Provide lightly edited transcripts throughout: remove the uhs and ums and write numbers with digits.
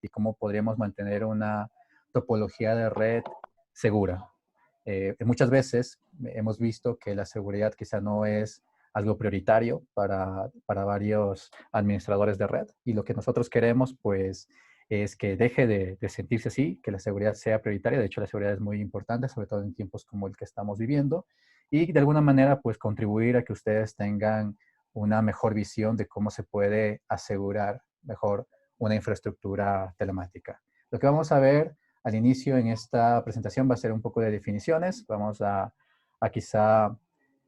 y cómo podríamos mantener una topología de red segura. Muchas veces hemos visto que la seguridad quizá no es algo prioritario para varios administradores de red, y lo que nosotros queremos pues es que deje de sentirse así, que la seguridad sea prioritaria. De hecho, la seguridad es muy importante, sobre todo en tiempos como el que estamos viviendo, y de alguna manera pues contribuir a que ustedes tengan una mejor visión de cómo se puede asegurar mejor una infraestructura telemática. Lo que vamos a ver al inicio en esta presentación va a ser un poco de definiciones. Vamos a quizá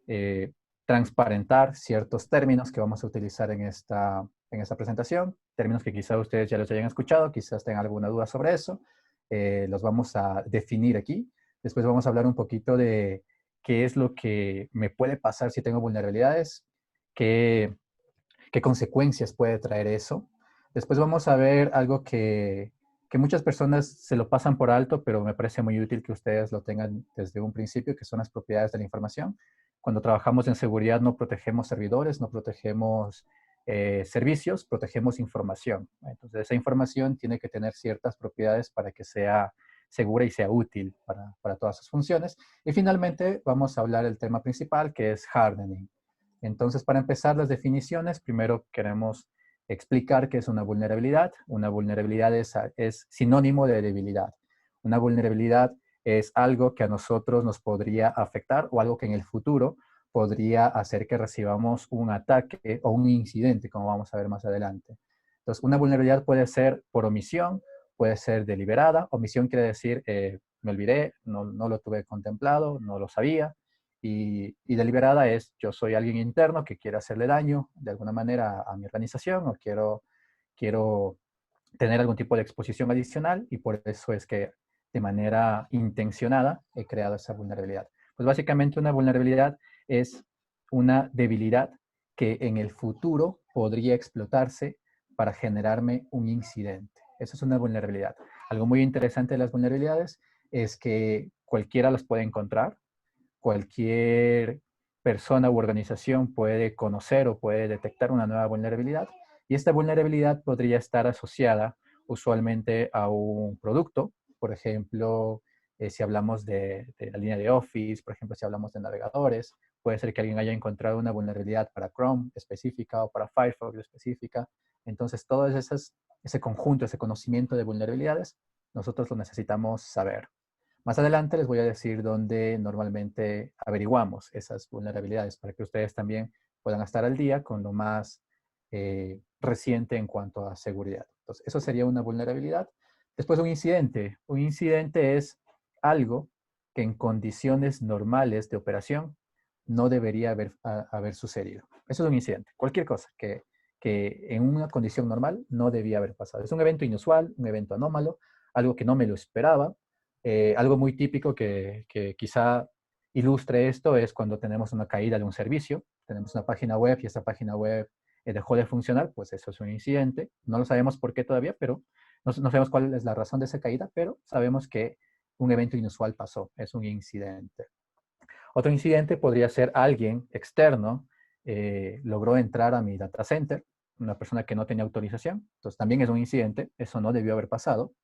eh, transparentar ciertos términos que vamos a utilizar en esta presentación, términos que quizá ustedes ya los hayan escuchado, quizás tengan alguna duda sobre eso. Los vamos a definir aquí. Después vamos a hablar un poquito de qué es lo que me puede pasar si tengo vulnerabilidades, qué, qué consecuencias puede traer eso. Después vamos a ver algo que muchas personas se lo pasan por alto, pero me parece muy útil que ustedes lo tengan desde un principio, que son las propiedades de la información. Cuando trabajamos en seguridad no protegemos servidores, no protegemos servicios, protegemos información. Entonces esa información tiene que tener ciertas propiedades para que sea segura y sea útil para todas sus funciones. Y finalmente vamos a hablar del tema principal, que es hardening. Entonces, para empezar las definiciones, primero queremos explicar qué es una vulnerabilidad. Una vulnerabilidad es sinónimo de debilidad. Una vulnerabilidad es algo que a nosotros nos podría afectar o algo que en el futuro podría hacer que recibamos un ataque o un incidente, como vamos a ver más adelante. Entonces, una vulnerabilidad puede ser por omisión, puede ser deliberada. Omisión quiere decir, me olvidé, no lo tuve contemplado, no lo sabía. Y deliberada es, yo soy alguien interno que quiere hacerle daño de alguna manera a mi organización, o quiero tener algún tipo de exposición adicional, y por eso es que de manera intencionada he creado esa vulnerabilidad. Pues básicamente una vulnerabilidad es una debilidad que en el futuro podría explotarse para generarme un incidente. Eso es una vulnerabilidad. Algo muy interesante de las vulnerabilidades es que cualquiera las puede encontrar, cualquier persona u organización puede conocer o puede detectar una nueva vulnerabilidad, y esta vulnerabilidad podría estar asociada usualmente a un producto. Por ejemplo, si hablamos de la línea de Office, por ejemplo, si hablamos de navegadores, puede ser que alguien haya encontrado una vulnerabilidad para Chrome específica o para Firefox específica. Entonces, ese conjunto, ese conocimiento de vulnerabilidades, nosotros lo necesitamos saber. Más adelante les voy a decir dónde normalmente averiguamos esas vulnerabilidades para que ustedes también puedan estar al día con lo más reciente en cuanto a seguridad. Entonces, eso sería una vulnerabilidad. Después, un incidente. Un incidente es algo que en condiciones normales de operación no debería haber sucedido. Eso es un incidente. Cualquier cosa que en una condición normal no debía haber pasado. Es un evento inusual, un evento anómalo, algo que no me lo esperaba. Algo muy típico que quizá ilustre esto es cuando tenemos una caída de un servicio, tenemos una página web y esa página web dejó de funcionar. Pues eso es un incidente. No lo sabemos por qué todavía, pero no sabemos cuál es la razón de esa caída, pero sabemos que un evento inusual pasó, es un incidente. Otro incidente podría ser alguien externo logró entrar a mi data center, una persona que no tenía autorización. Entonces también es un incidente, eso no debió haber pasado.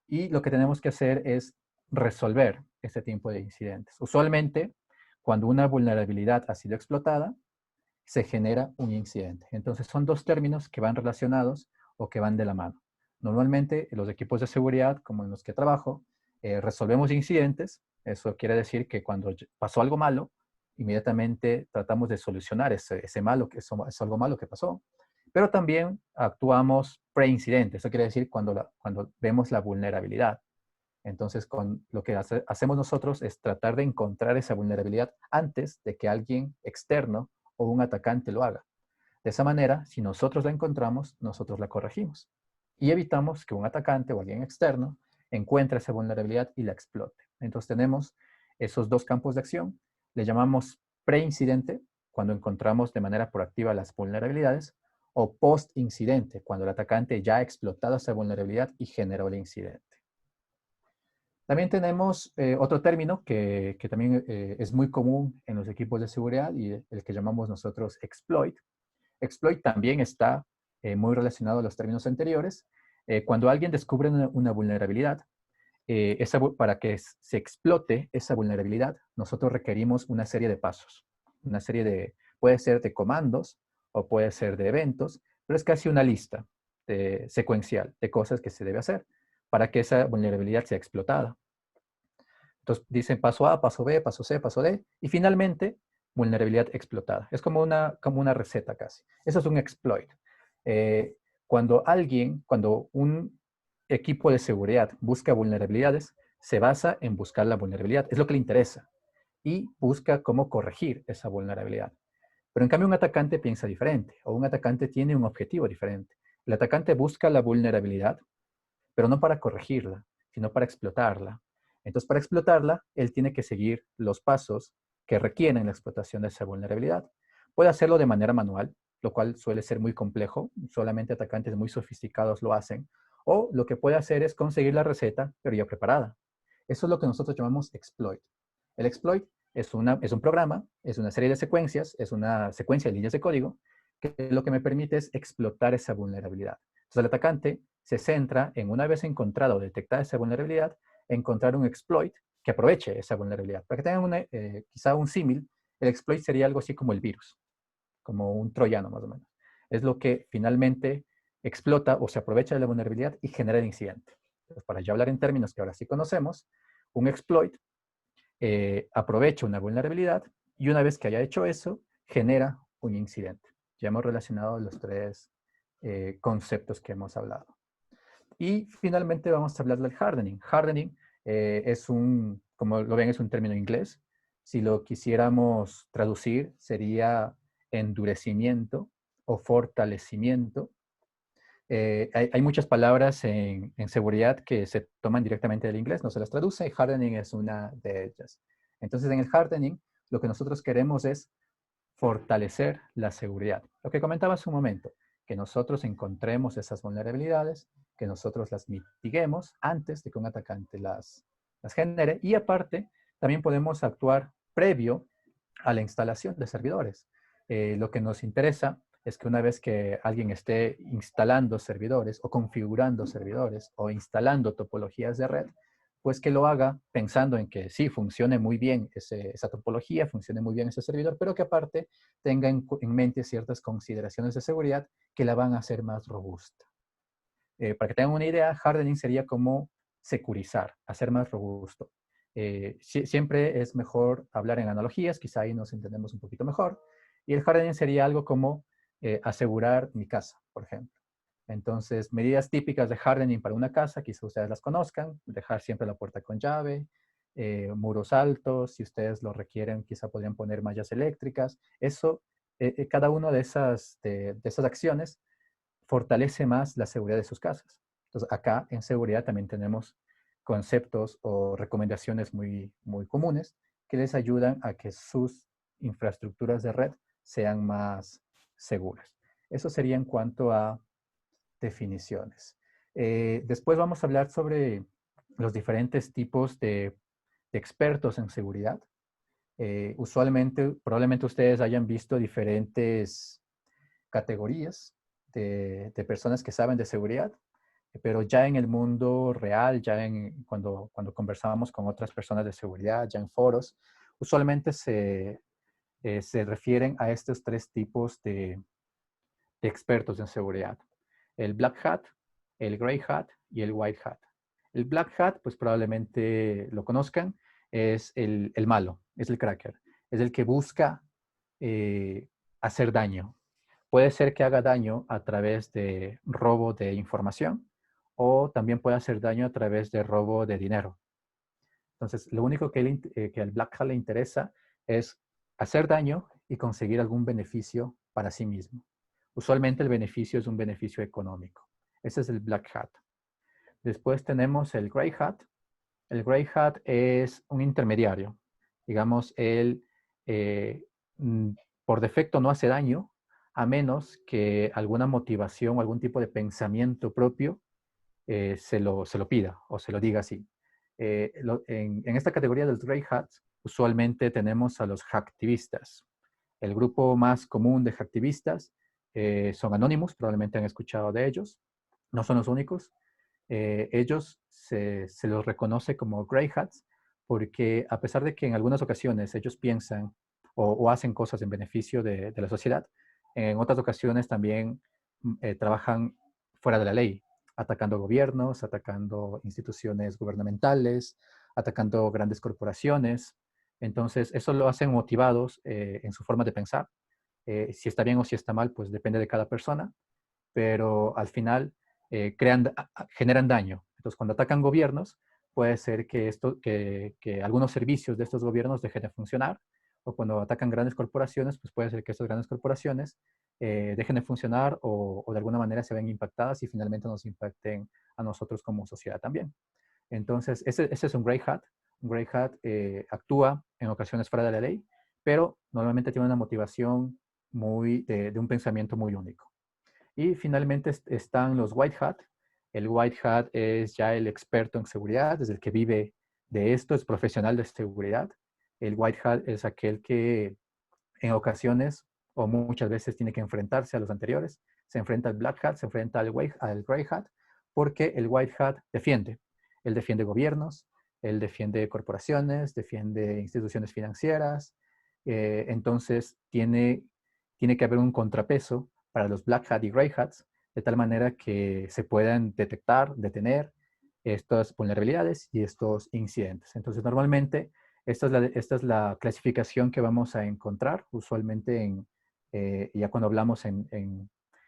Y lo que tenemos que hacer es resolver este tipo de incidentes. Usualmente, cuando una vulnerabilidad ha sido explotada, se genera un incidente. Entonces, son dos términos que van relacionados o que van de la mano. Normalmente, los equipos de seguridad, como en los que trabajo, resolvemos incidentes. Eso quiere decir que cuando pasó algo malo, inmediatamente tratamos de solucionar ese algo malo que pasó. Pero también actuamos pre-incidente. Eso quiere decir cuando vemos la vulnerabilidad. Entonces, lo que hacemos nosotros es tratar de encontrar esa vulnerabilidad antes de que alguien externo o un atacante lo haga. De esa manera, si nosotros la encontramos, nosotros la corregimos y evitamos que un atacante o alguien externo encuentre esa vulnerabilidad y la explote. Entonces tenemos esos dos campos de acción. Le llamamos pre-incidente, cuando encontramos de manera proactiva las vulnerabilidades, o post-incidente, cuando el atacante ya ha explotado esa vulnerabilidad y generó el incidente. También tenemos otro término que también es muy común en los equipos de seguridad, y el que llamamos nosotros exploit. Exploit también está muy relacionado a los términos anteriores. Cuando alguien descubre una vulnerabilidad, para que se explote esa vulnerabilidad, nosotros requerimos una serie de pasos. Puede ser de comandos o puede ser de eventos, pero es casi una lista secuencial de cosas que se debe hacer para que esa vulnerabilidad sea explotada. Entonces dicen paso A, paso B, paso C, paso D, y finalmente vulnerabilidad explotada. Es como una receta casi. Eso es un exploit. Eh, cuando un equipo de seguridad busca vulnerabilidades, se basa en buscar la vulnerabilidad. Es lo que le interesa. Y busca cómo corregir esa vulnerabilidad. Pero en cambio un atacante piensa diferente, o un atacante tiene un objetivo diferente. El atacante busca la vulnerabilidad, pero no para corregirla, sino para explotarla. Entonces, para explotarla, él tiene que seguir los pasos que requieren la explotación de esa vulnerabilidad. Puede hacerlo de manera manual, lo cual suele ser muy complejo, solamente atacantes muy sofisticados lo hacen, o lo que puede hacer es conseguir la receta, pero ya preparada. Eso es lo que nosotros llamamos exploit. El exploit es un programa, es una serie de secuencias, es una secuencia de líneas de código, que lo que me permite es explotar esa vulnerabilidad. Entonces, el atacante se centra en, una vez encontrado o detectada esa vulnerabilidad, encontrar un exploit que aproveche esa vulnerabilidad. Para que tengan quizá un símil, el exploit sería algo así como el virus, como un troyano más o menos. Es lo que finalmente explota o se aprovecha de la vulnerabilidad y genera el incidente. Entonces, para ya hablar en términos que ahora sí conocemos, un exploit aprovecha una vulnerabilidad y una vez que haya hecho eso, genera un incidente. Ya hemos relacionado los tres conceptos que hemos hablado. Y finalmente vamos a hablar del hardening. Hardening como lo ven, es un término inglés. Si lo quisiéramos traducir, sería endurecimiento o fortalecimiento. Hay muchas palabras en seguridad que se toman directamente del inglés, no se las traduce, y hardening es una de ellas. Entonces, en el hardening, lo que nosotros queremos es fortalecer la seguridad. Lo que comentaba hace un momento, que nosotros encontremos esas vulnerabilidades, que nosotros las mitiguemos antes de que un atacante las genere, y aparte, también podemos actuar previo a la instalación de servidores. Lo que nos interesa es que una vez que alguien esté instalando servidores o configurando servidores o instalando topologías de red, pues que lo haga pensando en que sí, funcione muy bien esa topología, funcione muy bien ese servidor, pero que aparte tenga en mente ciertas consideraciones de seguridad que la van a hacer más robusta. Para que tengan una idea, hardening sería como securizar, hacer más robusto. Siempre es mejor hablar en analogías, quizá ahí nos entendemos un poquito mejor. Y el hardening sería algo como asegurar mi casa, por ejemplo. Entonces, medidas típicas de hardening para una casa, quizá ustedes las conozcan, dejar siempre la puerta con llave, muros altos, si ustedes lo requieren, quizá podrían poner mallas eléctricas. Eso, cada una de esas acciones fortalece más la seguridad de sus casas. Entonces, acá en seguridad también tenemos conceptos o recomendaciones muy, muy comunes que les ayudan a que sus infraestructuras de red sean más seguras. Eso sería en cuanto a definiciones. Después vamos a hablar sobre los diferentes tipos de expertos en seguridad. Usualmente, probablemente ustedes hayan visto diferentes categorías de personas que saben de seguridad, pero ya en el mundo real, cuando conversábamos con otras personas de seguridad, ya en foros, usualmente se refieren a estos tres tipos de expertos en seguridad. El Black Hat, el Gray Hat y el White Hat. El Black Hat, pues probablemente lo conozcan, es el malo, es el cracker, es el que busca hacer daño. Puede ser que haga daño a través de robo de información o también puede hacer daño a través de robo de dinero. Entonces, lo único que al Black Hat le interesa es hacer daño y conseguir algún beneficio para sí mismo. Usualmente el beneficio es un beneficio económico. Ese es el Black Hat. Después tenemos el Gray Hat. El Gray Hat es un intermediario. Digamos, él por defecto no hace daño, a menos que alguna motivación o algún tipo de pensamiento propio se lo pida o se lo diga así. En esta categoría de los Grey Hats, usualmente tenemos a los hacktivistas. El grupo más común de hacktivistas son Anonymous, probablemente han escuchado de ellos. no son los únicos. Ellos se los reconoce como Grey Hats porque a pesar de que en algunas ocasiones ellos piensan o hacen cosas en beneficio de la sociedad, en otras ocasiones también trabajan fuera de la ley, atacando gobiernos, atacando instituciones gubernamentales, atacando grandes corporaciones. Entonces, eso lo hacen motivados en su forma de pensar. Si está bien o si está mal, pues depende de cada persona, pero al final generan daño. Entonces, cuando atacan gobiernos, puede ser que algunos servicios de estos gobiernos dejen de funcionar, o cuando atacan grandes corporaciones, pues puede ser que estas grandes corporaciones dejen de funcionar o de alguna manera se ven impactadas y finalmente nos impacten a nosotros como sociedad también. Entonces, ese es un Grey Hat. Un Grey Hat actúa en ocasiones fuera de la ley, pero normalmente tiene una motivación de un pensamiento muy único. Y finalmente están los White Hat. El White Hat es ya el experto en seguridad, es el que vive de esto, es profesional de seguridad. El White Hat es aquel que en ocasiones o muchas veces tiene que enfrentarse a los anteriores. Se enfrenta al Black Hat, se enfrenta al Grey Hat, porque el White Hat defiende. Él defiende gobiernos, él defiende corporaciones, defiende instituciones financieras. Entonces, tiene que haber un contrapeso para los Black Hat y Grey Hats, de tal manera que se puedan detectar, detener estas vulnerabilidades y estos incidentes. Entonces, normalmente, esta es la clasificación que vamos a encontrar usualmente ya cuando hablamos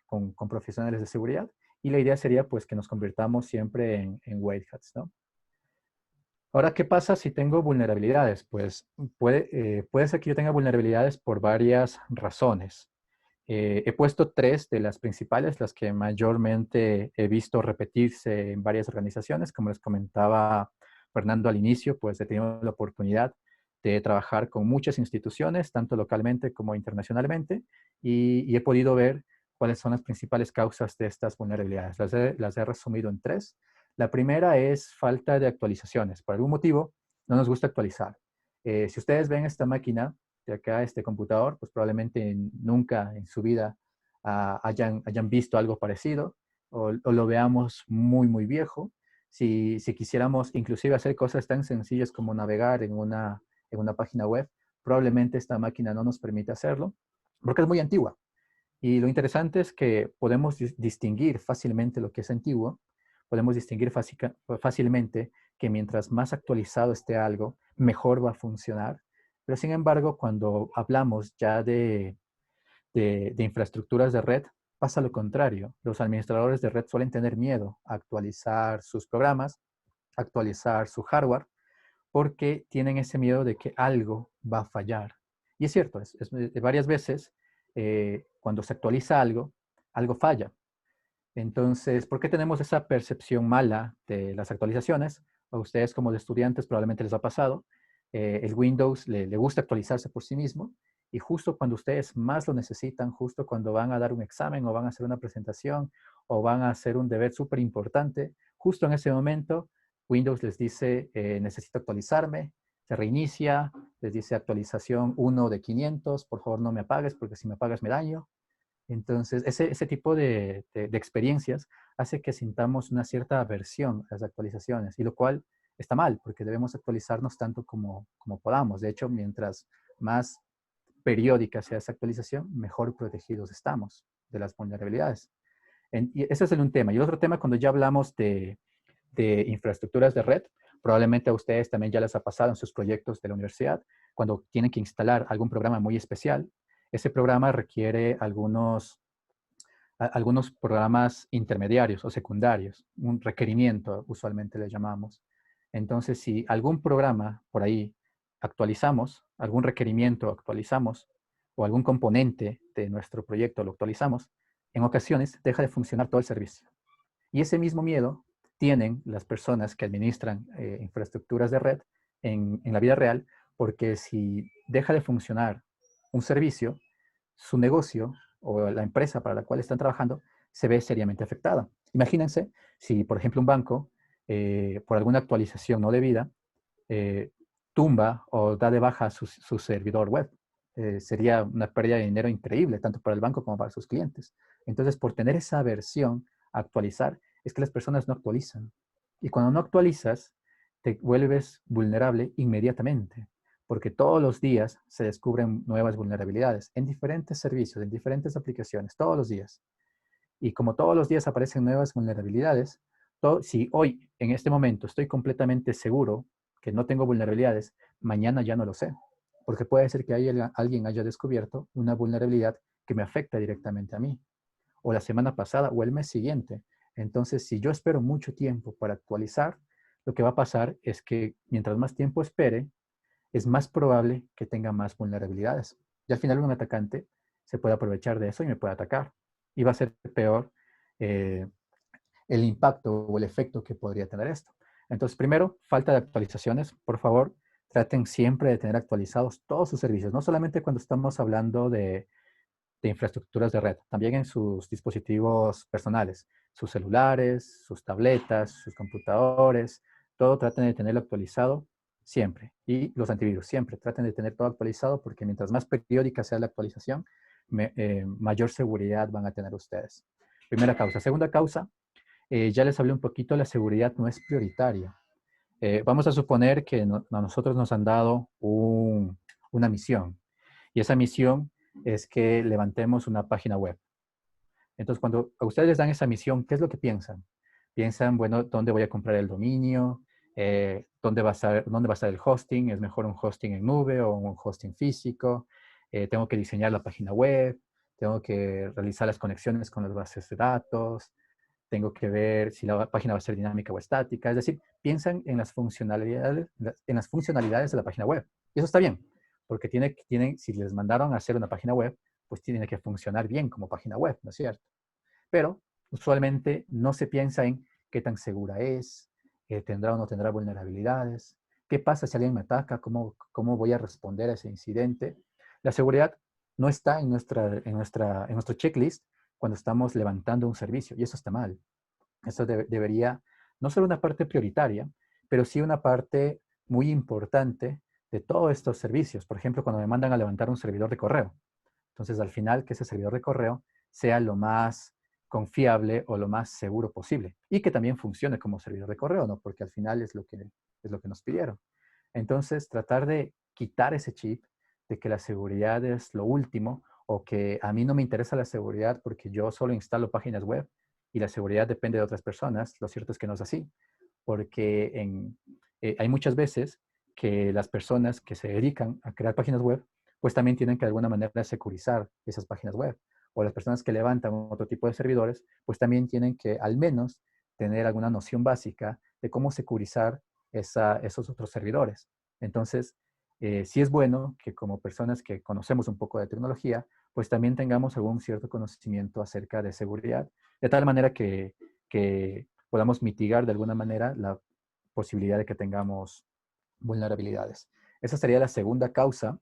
con profesionales de seguridad. Y la idea sería pues que nos convirtamos siempre en white hats, ¿no? Ahora, ¿qué pasa si tengo vulnerabilidades? Pues puede ser que yo tenga vulnerabilidades por varias razones. He puesto tres de las principales, las que mayormente he visto repetirse en varias organizaciones. Como les comentaba Fernando al inicio, pues he tenido la oportunidad de trabajar con muchas instituciones, tanto localmente como internacionalmente, y he podido ver cuáles son las principales causas de estas vulnerabilidades. Las he resumido en tres. La primera es falta de actualizaciones. Por algún motivo, no nos gusta actualizar. Si ustedes ven esta máquina, de acá, este computador, pues probablemente nunca en su vida hayan visto algo parecido o lo veamos muy, muy viejo. Si quisiéramos inclusive hacer cosas tan sencillas como navegar en una página web, probablemente esta máquina no nos permite hacerlo porque es muy antigua. Y lo interesante es que podemos distinguir fácilmente lo que es antiguo, podemos distinguir fácilmente que mientras más actualizado esté algo, mejor va a funcionar. Pero sin embargo, cuando hablamos ya de infraestructuras de red, pasa lo contrario. Los administradores de red suelen tener miedo a actualizar sus programas, actualizar su hardware, porque tienen ese miedo de que algo va a fallar. Y es cierto, varias veces cuando se actualiza algo, algo falla. Entonces, ¿por qué tenemos esa percepción mala de las actualizaciones? A ustedes como estudiantes probablemente les ha pasado. El Windows le gusta actualizarse por sí mismo y justo cuando ustedes más lo necesitan, justo cuando van a dar un examen o van a hacer una presentación o van a hacer un deber súper importante, justo en ese momento Windows les dice, necesito actualizarme, se reinicia, les dice actualización 1 de 500, por favor no me apagues porque si me apagas me daño. Entonces, ese tipo de experiencias hace que sintamos una cierta aversión a las actualizaciones, y lo cual está mal, porque debemos actualizarnos tanto como podamos. De hecho, mientras más periódica sea esa actualización, mejor protegidos estamos de las vulnerabilidades. Y ese es un tema. Y el otro tema, cuando ya hablamos de infraestructuras de red, probablemente a ustedes también ya les ha pasado en sus proyectos de la universidad, cuando tienen que instalar algún programa muy especial. Ese programa requiere algunos programas intermediarios o secundarios, un requerimiento usualmente le llamamos. Entonces, si algún programa por ahí actualizamos, algún requerimiento actualizamos, o algún componente de nuestro proyecto lo actualizamos, en ocasiones deja de funcionar todo el servicio. Y ese mismo miedo tienen las personas que administran infraestructuras de red en la vida real, porque si deja de funcionar un servicio, su negocio o la empresa para la cual están trabajando se ve seriamente afectada. Imagínense si, por ejemplo, un banco, por alguna actualización no debida, eh, tumba o da de baja su servidor web. Sería una pérdida de dinero increíble, tanto para el banco como para sus clientes. Entonces, por tener esa versión a actualizar, es que las personas no actualizan. Y cuando no actualizas, te vuelves vulnerable inmediatamente, porque todos los días se descubren nuevas vulnerabilidades en diferentes servicios, en diferentes aplicaciones, todos los días. Y como todos los días aparecen nuevas vulnerabilidades, si hoy, en este momento, estoy completamente seguro que no tengo vulnerabilidades, mañana ya no lo sé. Porque puede ser que alguien haya descubierto una vulnerabilidad que me afecta directamente a mí, o la semana pasada, o el mes siguiente. Entonces, si yo espero mucho tiempo para actualizar, lo que va a pasar es que mientras más tiempo espere, es más probable que tenga más vulnerabilidades. Y al final un atacante se puede aprovechar de eso y me puede atacar. Y va a ser peor eh, el impacto o el efecto que podría tener esto. Entonces, primero, falta de actualizaciones. Por favor, traten siempre de tener actualizados todos sus servicios, no solamente cuando estamos hablando de infraestructuras de red, también en sus dispositivos personales, sus celulares, sus tabletas, sus computadores, todo traten de tenerlo actualizado siempre. Y los antivirus, siempre traten de tener todo actualizado porque mientras más periódica sea la actualización, mayor seguridad van a tener ustedes. Primera causa. Segunda causa, ya les hablé un poquito, la seguridad no es prioritaria. Vamos a suponer que a nosotros nos han dado una misión y esa misión es que levantemos una página web. Entonces, cuando a ustedes les dan esa misión, ¿qué es lo que piensan? Piensan, bueno, ¿dónde voy a comprar el dominio? ¿Dónde va a estar el hosting? ¿Es mejor un hosting en nube o un hosting físico? Tengo que diseñar la página web, tengo que realizar las conexiones con las bases de datos, tengo que ver si la página va a ser dinámica o estática. Es decir, piensan en las funcionalidades de la página web. Y eso está bien, porque si les mandaron a hacer una página web, pues tiene que funcionar bien como página web, ¿no es cierto? Pero usualmente no se piensa en qué tan segura es, tendrá o no tendrá vulnerabilidades, qué pasa si alguien me ataca, cómo voy a responder a ese incidente. La seguridad no está en nuestro checklist cuando estamos levantando un servicio y eso está mal. Eso debería no ser una parte prioritaria, pero sí una parte muy importante de todos estos servicios. Por ejemplo, cuando me mandan a levantar un servidor de correo. Entonces, al final, que ese servidor de correo sea lo más confiable o lo más seguro posible y que también funcione como servidor de correo, ¿no? Porque al final es lo que nos pidieron. Entonces, tratar de quitar ese chip de que la seguridad es lo último o que a mí no me interesa la seguridad porque yo solo instalo páginas web y la seguridad depende de otras personas, lo cierto es que no es así, porque hay muchas veces que las personas que se dedican a crear páginas web, pues también tienen que de alguna manera securizar esas páginas web. O las personas que levantan otro tipo de servidores, pues también tienen que al menos tener alguna noción básica de cómo securizar esos otros servidores. Entonces, sí es bueno que como personas que conocemos un poco de tecnología, pues también tengamos algún cierto conocimiento acerca de seguridad, de tal manera que podamos mitigar de alguna manera la posibilidad de que tengamos vulnerabilidades. Esa sería la segunda causa.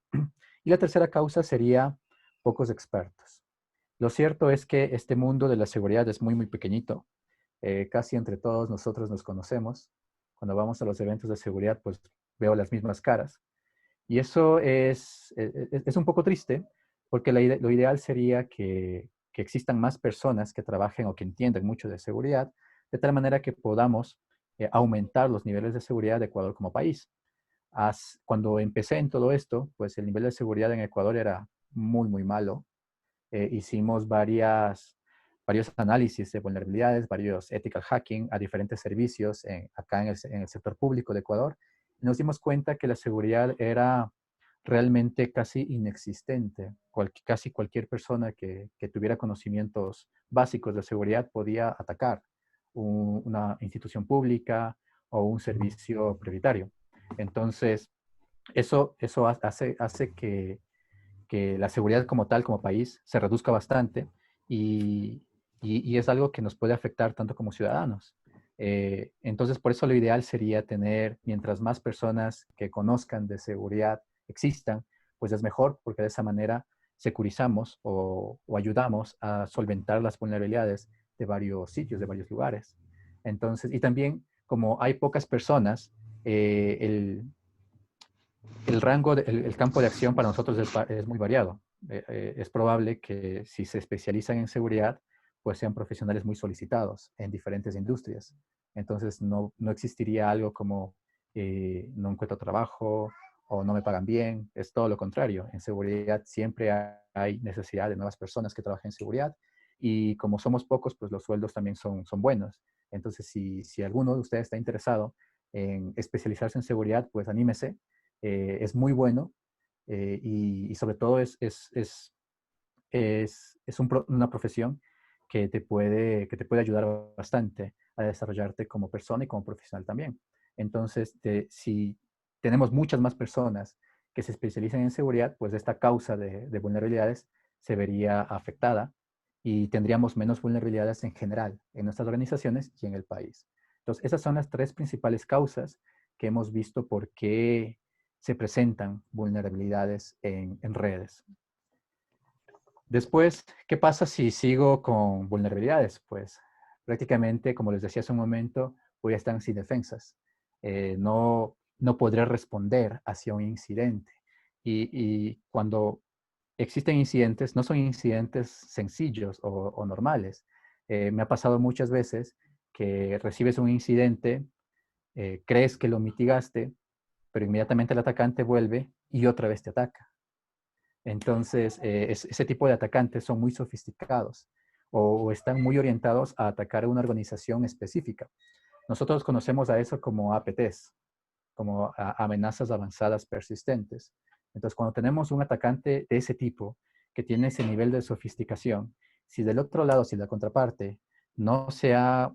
Y la tercera causa sería pocos expertos. Lo cierto es que este mundo de la seguridad es muy, muy pequeñito. Casi entre todos nosotros nos conocemos. Cuando vamos a los eventos de seguridad, pues veo las mismas caras. Y eso es un poco triste, porque lo ideal sería que existan más personas que trabajen o que entiendan mucho de seguridad, de tal manera que podamos aumentar los niveles de seguridad de Ecuador como país. Cuando empecé en todo esto, pues el nivel de seguridad en Ecuador era muy, muy malo. Hicimos varios análisis de vulnerabilidades, varios ethical hacking a diferentes servicios acá en el sector público de Ecuador. Y nos dimos cuenta que la seguridad era realmente casi inexistente. Casi cualquier persona que tuviera conocimientos básicos de seguridad podía atacar una institución pública o un servicio prioritario. Entonces, eso hace que la seguridad como tal, como país, se reduzca bastante y, y es algo que nos puede afectar tanto como ciudadanos. Entonces, por eso lo ideal sería tener, mientras más personas que conozcan de seguridad existan, pues es mejor, porque de esa manera securizamos o ayudamos a solventar las vulnerabilidades de varios sitios, de varios lugares. Entonces, y también, como hay pocas personas, el campo de acción para nosotros es muy variado. Es probable que si se especializan en seguridad, pues sean profesionales muy solicitados en diferentes industrias. Entonces no existiría algo como no encuentro trabajo o no me pagan bien. Es todo lo contrario. En seguridad siempre hay necesidad de nuevas personas que trabajen en seguridad y como somos pocos, pues los sueldos también son buenos. Entonces, si alguno de ustedes está interesado en especializarse en seguridad, pues anímese. Es muy bueno y sobre todo una profesión que te puede ayudar bastante a desarrollarte como persona y como profesional también. Entonces, si tenemos muchas más personas que se especializan en seguridad, pues esta causa de vulnerabilidades se vería afectada y tendríamos menos vulnerabilidades en general en nuestras organizaciones y en el país. Entonces, esas son las tres principales causas que hemos visto por qué se presentan vulnerabilidades en redes. Después, ¿qué pasa si sigo con vulnerabilidades? Pues prácticamente, como les decía hace un momento, voy a estar sin defensas. No podré responder hacia un incidente. Y cuando existen incidentes, no son incidentes sencillos o normales. Me ha pasado muchas veces que recibes un incidente, crees que lo mitigaste, pero inmediatamente el atacante vuelve y otra vez te ataca. Entonces, ese tipo de atacantes son muy sofisticados o están muy orientados a atacar a una organización específica. Nosotros conocemos a eso como APTs, como amenazas avanzadas persistentes. Entonces, cuando tenemos un atacante de ese tipo, que tiene ese nivel de sofisticación, si del otro lado, si la contraparte no se ha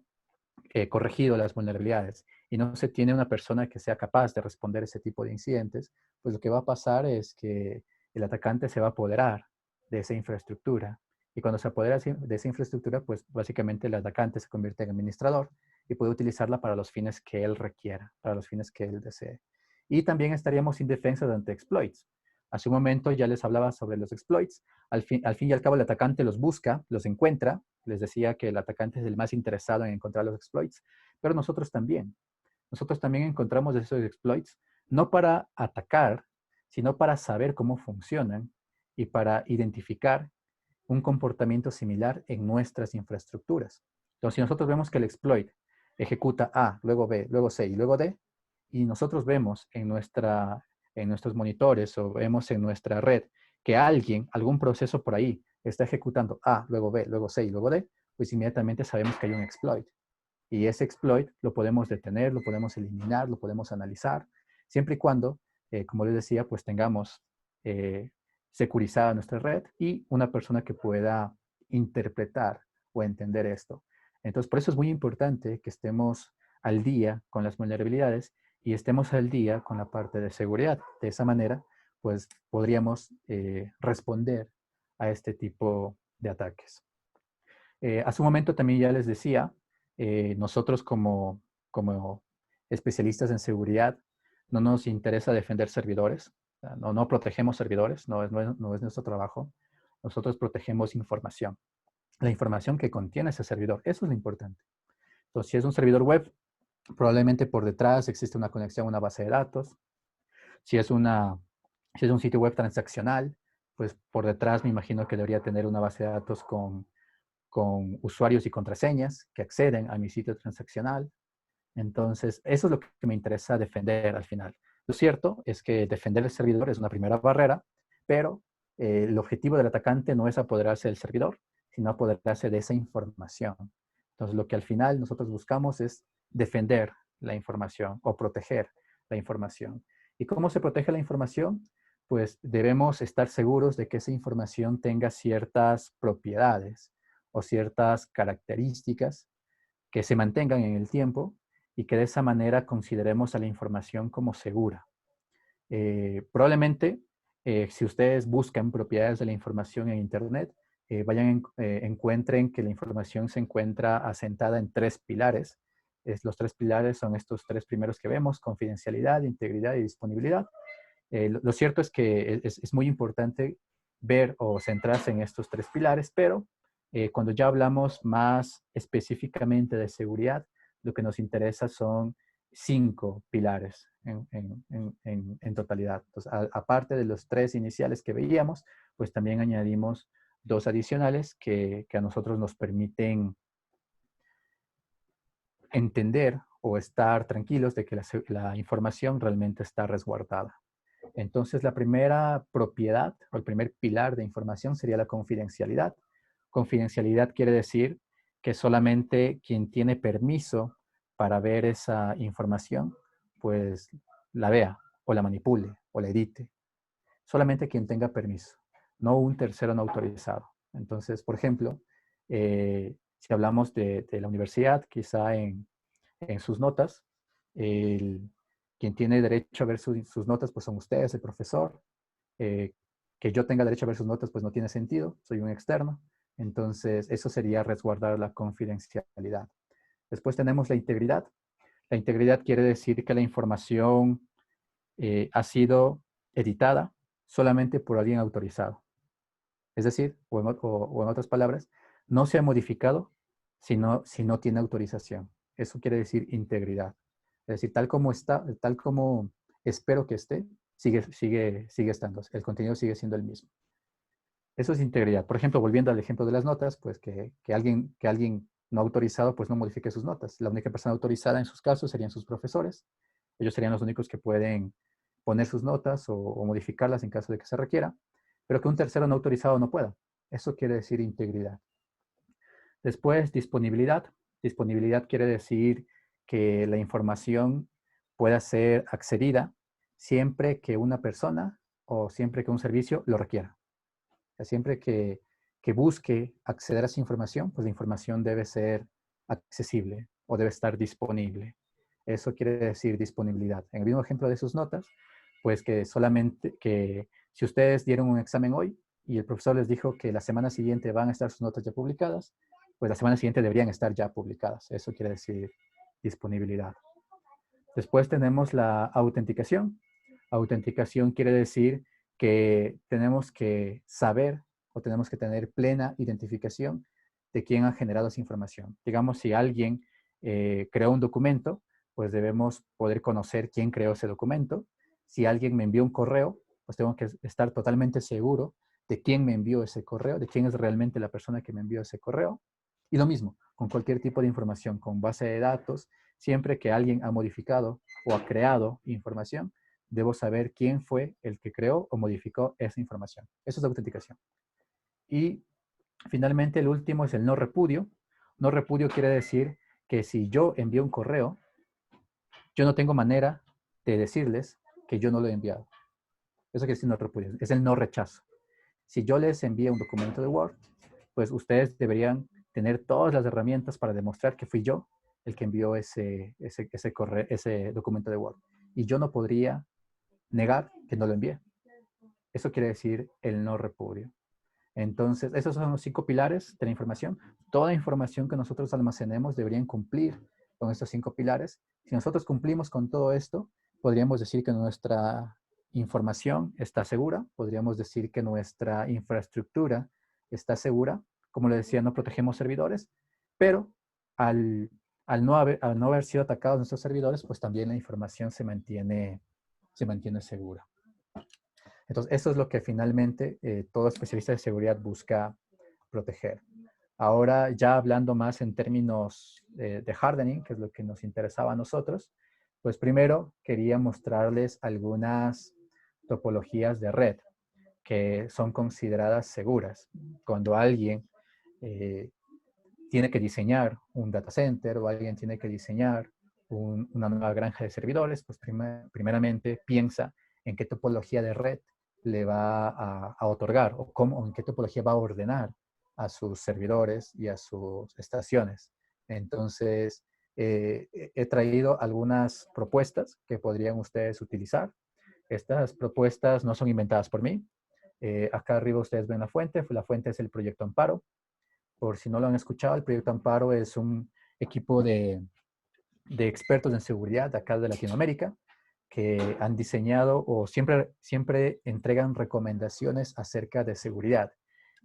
corregido las vulnerabilidades y no se tiene una persona que sea capaz de responder ese tipo de incidentes, pues lo que va a pasar es que el atacante se va a apoderar de esa infraestructura. Y cuando se apodera de esa infraestructura, pues básicamente el atacante se convierte en administrador y puede utilizarla para los fines que él requiera, para los fines que él desee. Y también estaríamos indefensos ante exploits. Hace un momento ya les hablaba sobre los exploits. Al fin y al cabo, el atacante los busca, los encuentra. Les decía que el atacante es el más interesado en encontrar los exploits, pero nosotros también. Nosotros también encontramos esos exploits no para atacar, sino para saber cómo funcionan y para identificar un comportamiento similar en nuestras infraestructuras. Entonces, si nosotros vemos que el exploit ejecuta A, luego B, luego C y luego D, y nosotros vemos en nuestros monitores o vemos en nuestra red que algún proceso por ahí está ejecutando A, luego B, luego C y luego D, pues inmediatamente sabemos que hay un exploit. Y ese exploit lo podemos detener, lo podemos eliminar, lo podemos analizar, siempre y cuando, como les decía, pues tengamos securizada nuestra red y una persona que pueda interpretar o entender esto. Entonces, por eso es muy importante que estemos al día con las vulnerabilidades y estemos al día con la parte de seguridad. De esa manera, pues podríamos responder a este tipo de ataques. Hace un momento también ya les decía, nosotros como especialistas en seguridad no nos interesa defender servidores, no protegemos servidores, no es nuestro trabajo. Nosotros protegemos información, la información que contiene ese servidor, eso es lo importante. Entonces, si es un servidor web, probablemente por detrás existe una conexión a una base de datos. Si es, si es un sitio web transaccional, pues por detrás me imagino que debería tener una base de datos con usuarios y contraseñas que acceden a mi sitio transaccional. Entonces, eso es lo que me interesa defender al final. Lo cierto es que defender el servidor es una primera barrera, pero el objetivo del atacante no es apoderarse del servidor, sino apoderarse de esa información. Entonces, lo que al final nosotros buscamos es defender la información o proteger la información. ¿Y cómo se protege la información? Pues debemos estar seguros de que esa información tenga ciertas propiedades o ciertas características que se mantengan en el tiempo y que de esa manera consideremos a la información como segura. Probablemente, si ustedes buscan propiedades de la información en Internet, encuentren que la información se encuentra asentada en tres pilares. Los tres pilares son estos tres primeros que vemos: confidencialidad, integridad y disponibilidad. Lo cierto es que es muy importante ver o centrarse en estos tres pilares, pero cuando ya hablamos más específicamente de seguridad, lo que nos interesa son cinco pilares en totalidad. Entonces, aparte de los tres iniciales que veíamos, pues también añadimos dos adicionales que a nosotros nos permiten entender o estar tranquilos de que la información realmente está resguardada. Entonces, la primera propiedad o el primer pilar de información sería la confidencialidad. Confidencialidad quiere decir que solamente quien tiene permiso para ver esa información, pues la vea o la manipule o la edite. Solamente quien tenga permiso, no un tercero no autorizado. Entonces, por ejemplo, si hablamos de la universidad, quizá en sus notas, quien tiene derecho a ver sus notas, pues son ustedes, el profesor. Eh, que yo tenga derecho a ver sus notas, pues no tiene sentido, soy un externo. Entonces, eso sería resguardar la confidencialidad. Después tenemos la integridad. La integridad quiere decir que la información ha sido editada solamente por alguien autorizado. Es decir, o en otras palabras, no se ha modificado si no tiene autorización. Eso quiere decir integridad. Es decir, tal como está, tal como espero que esté, sigue estando. El contenido sigue siendo el mismo. Eso es integridad. Por ejemplo, volviendo al ejemplo de las notas, pues que alguien no autorizado pues no modifique sus notas. La única persona autorizada en sus casos serían sus profesores. Ellos serían los únicos que pueden poner sus notas o modificarlas en caso de que se requiera, pero que un tercero no autorizado no pueda. Eso quiere decir integridad. Después, disponibilidad. Disponibilidad quiere decir que la información pueda ser accedida siempre que una persona o siempre que un servicio lo requiera. O sea, siempre que busque acceder a esa información, pues la información debe ser accesible o debe estar disponible. Eso quiere decir disponibilidad. En el mismo ejemplo de sus notas, pues que solamente que si ustedes dieron un examen hoy y el profesor les dijo que la semana siguiente van a estar sus notas ya publicadas, pues la semana siguiente deberían estar ya publicadas. Eso quiere decir disponibilidad. Después tenemos la autenticación. Autenticación quiere decir que tenemos que saber o tenemos que tener plena identificación de quién ha generado esa información. Digamos, si alguien creó un documento, pues debemos poder conocer quién creó ese documento. Si alguien me envió un correo, pues tengo que estar totalmente seguro de quién me envió ese correo, de quién es realmente la persona que me envió ese correo. Y lo mismo, con cualquier tipo de información, con base de datos, siempre que alguien ha modificado o ha creado información, debo saber quién fue el que creó o modificó esa información. Eso es autenticación. Y finalmente el último es el no repudio. No repudio quiere decir que si yo envío un correo, yo no tengo manera de decirles que yo no lo he enviado. Eso quiere decir no repudio, es el no rechazo. Si yo les envío un documento de Word, pues ustedes deberían tener todas las herramientas para demostrar que fui yo el que envió ese documento de Word. Y yo no podría negar que no lo envié. Eso quiere decir el no repudio. Entonces, esos son los 5 pilares de la información. Toda información que nosotros almacenemos deberían cumplir con estos 5 pilares. Si nosotros cumplimos con todo esto, podríamos decir que nuestra información está segura, podríamos decir que nuestra infraestructura está segura. Como le decía, no protegemos servidores, pero al no haber sido atacados nuestros servidores, pues también la información se mantiene segura. Entonces, eso es lo que finalmente todo especialista de seguridad busca proteger. Ahora, ya hablando más en términos de hardening, que es lo que nos interesaba a nosotros, pues primero quería mostrarles algunas topologías de red que son consideradas seguras. Cuando alguien tiene que diseñar un data center o alguien tiene que diseñar una nueva granja de servidores, pues primeramente piensa en qué topología de red le va a otorgar o en qué topología va a ordenar a sus servidores y a sus estaciones. Entonces, he traído algunas propuestas que podrían ustedes utilizar. Estas propuestas no son inventadas por mí. Acá arriba ustedes ven la fuente. La fuente es el Proyecto Amparo. Por si no lo han escuchado, el Proyecto Amparo es un equipo de expertos en seguridad de acá de Latinoamérica que han diseñado o siempre entregan recomendaciones acerca de seguridad.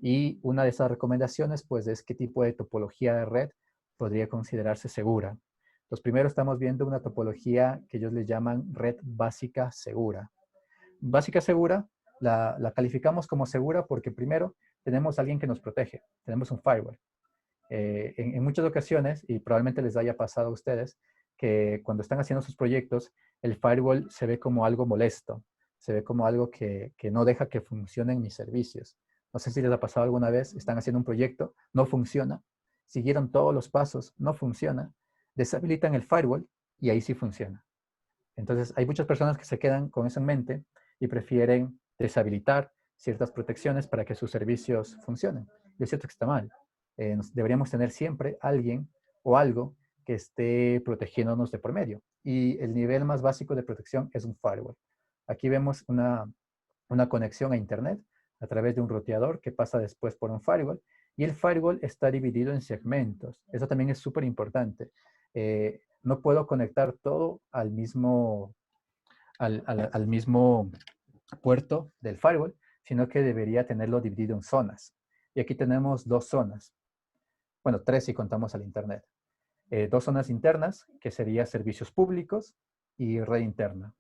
Y una de esas recomendaciones, pues, es qué tipo de topología de red podría considerarse segura. Los primeros estamos viendo una topología que ellos le llaman red básica segura. Básica segura la calificamos como segura porque primero tenemos alguien que nos protege, tenemos un firewall. En muchas ocasiones, y probablemente les haya pasado a ustedes, que cuando están haciendo sus proyectos, el firewall se ve como algo molesto, se ve como algo que no deja que funcionen mis servicios. No sé si les ha pasado alguna vez, están haciendo un proyecto, no funciona, siguieron todos los pasos, no funciona, deshabilitan el firewall y ahí sí funciona. Entonces, hay muchas personas que se quedan con eso en mente y prefieren deshabilitar ciertas protecciones para que sus servicios funcionen. Y es cierto que está mal. Deberíamos tener siempre alguien o algo que esté protegiéndonos de por medio. Y el nivel más básico de protección es un firewall. Aquí vemos una conexión a Internet a través de un roteador que pasa después por un firewall. Y el firewall está dividido en segmentos. Eso también es súper importante. No puedo conectar todo al mismo puerto del firewall, sino que debería tenerlo dividido en zonas. Y aquí tenemos dos zonas. Bueno, tres si contamos al Internet. Dos zonas internas, que serían servicios públicos y red interna.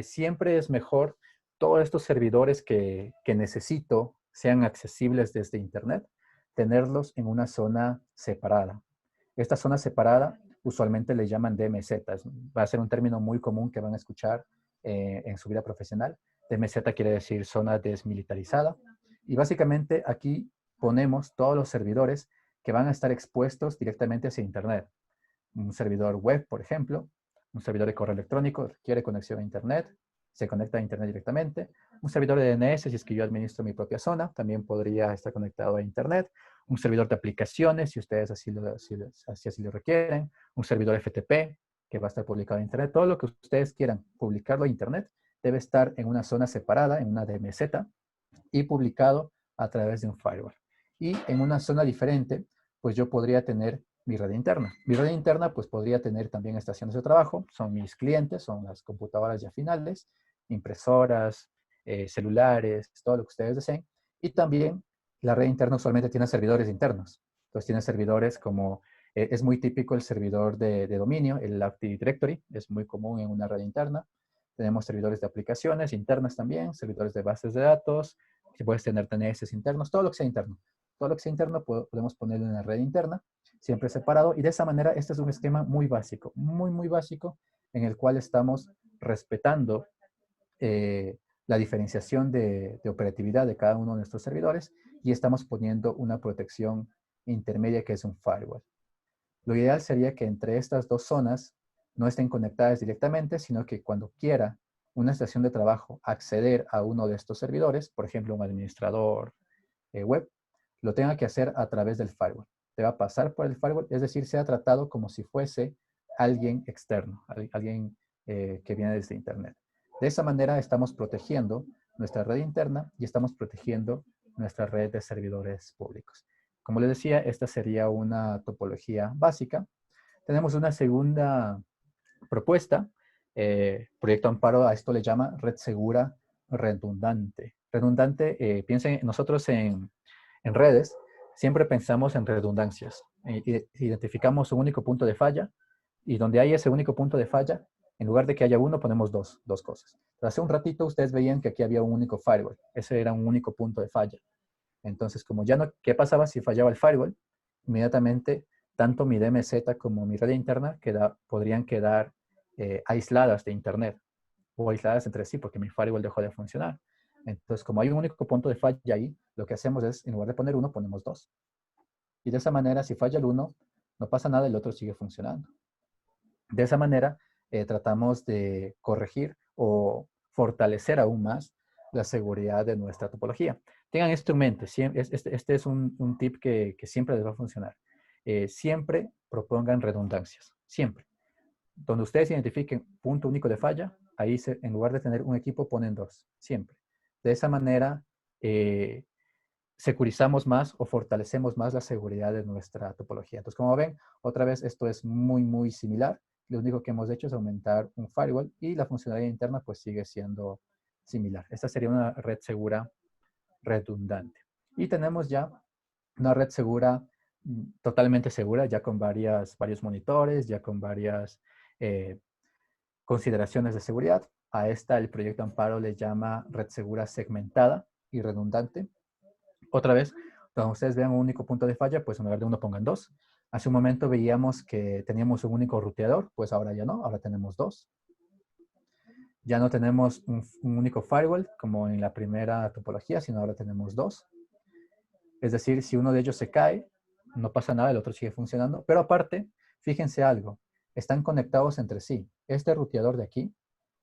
Siempre es mejor todos estos servidores que necesito sean accesibles desde Internet, tenerlos en una zona separada. Esta zona separada usualmente le llaman DMZ. Va a ser un término muy común que van a escuchar en su vida profesional. DMZ quiere decir zona desmilitarizada. Y básicamente aquí ponemos todos los servidores que van a estar expuestos directamente hacia Internet. Un servidor web, por ejemplo, un servidor de correo electrónico requiere conexión a Internet, se conecta a Internet directamente. Un servidor de DNS, si es que yo administro mi propia zona, también podría estar conectado a Internet. Un servidor de aplicaciones, si ustedes así lo requieren. Un servidor FTP, que va a estar publicado a Internet. Todo lo que ustedes quieran publicarlo a Internet debe estar en una zona separada, en una DMZ, y publicado a través de un firewall. Y en una zona diferente, pues yo podría tener mi red interna. Mi red interna, pues podría tener también estaciones de trabajo, son mis clientes, son las computadoras ya finales, impresoras, celulares, todo lo que ustedes deseen. Y también la red interna usualmente tiene servidores internos. Entonces tiene servidores como, es muy típico el servidor de dominio, el Active Directory, es muy común en una red interna. Tenemos servidores de aplicaciones internas también, servidores de bases de datos, que puedes tener DNS internos, todo lo que sea interno. Todo lo que sea interno podemos ponerlo en la red interna, siempre separado. Y de esa manera, este es un esquema muy básico, muy básico, en el cual estamos respetando la diferenciación de operatividad de cada uno de nuestros servidores y estamos poniendo una protección intermedia que es un firewall. Lo ideal sería que entre estas dos zonas no estén conectadas directamente, sino que cuando quiera una estación de trabajo acceder a uno de estos servidores, por ejemplo, un administrador web, lo tenga que hacer a través del firewall. Te va a pasar por el firewall, es decir, sea tratado como si fuese alguien externo, alguien que viene desde Internet. De esa manera estamos protegiendo nuestra red interna y estamos protegiendo nuestra red de servidores públicos. Como les decía, esta sería una topología básica. Tenemos una segunda propuesta. Proyecto Amparo a esto le llama red segura redundante. Redundante, piensen nosotros en redes, siempre pensamos en redundancias. Identificamos un único punto de falla y donde hay ese único punto de falla, en lugar de que haya uno, ponemos dos cosas. Pero hace un ratito ustedes veían que aquí había un único firewall. Ese era un único punto de falla. Entonces, como ya no, ¿qué pasaba si fallaba el firewall? Inmediatamente, tanto mi DMZ como mi red interna podrían quedar aisladas de Internet o aisladas entre sí porque mi firewall dejó de funcionar. Entonces, como hay un único punto de falla ahí, lo que hacemos es, en lugar de poner uno, ponemos dos. Y de esa manera, si falla el uno, no pasa nada, el otro sigue funcionando. De esa manera, tratamos de corregir o fortalecer aún más la seguridad de nuestra topología. Tengan esto en mente. Este es un tip que siempre les va a funcionar. Siempre propongan redundancias. Siempre. Donde ustedes identifiquen punto único de falla, ahí en lugar de tener un equipo, ponen dos. Siempre. De esa manera, securizamos más o fortalecemos más la seguridad de nuestra topología. Entonces, como ven, otra vez esto es muy similar. Lo único que hemos hecho es aumentar un firewall y la funcionalidad interna pues sigue siendo similar. Esta sería una red segura redundante. Y tenemos ya una red segura, totalmente segura, ya con varios monitores, ya con varias consideraciones de seguridad. A esta el proyecto Amparo le llama red segura segmentada y redundante. Otra vez, cuando ustedes vean un único punto de falla, pues en lugar de uno pongan dos. Hace un momento veíamos que teníamos un único ruteador, pues ahora ya no, ahora tenemos dos. Ya no tenemos un único firewall como en la primera topología, sino ahora tenemos dos. Es decir, si uno de ellos se cae, no pasa nada, el otro sigue funcionando. Pero aparte, fíjense algo, están conectados entre sí. Este ruteador de aquí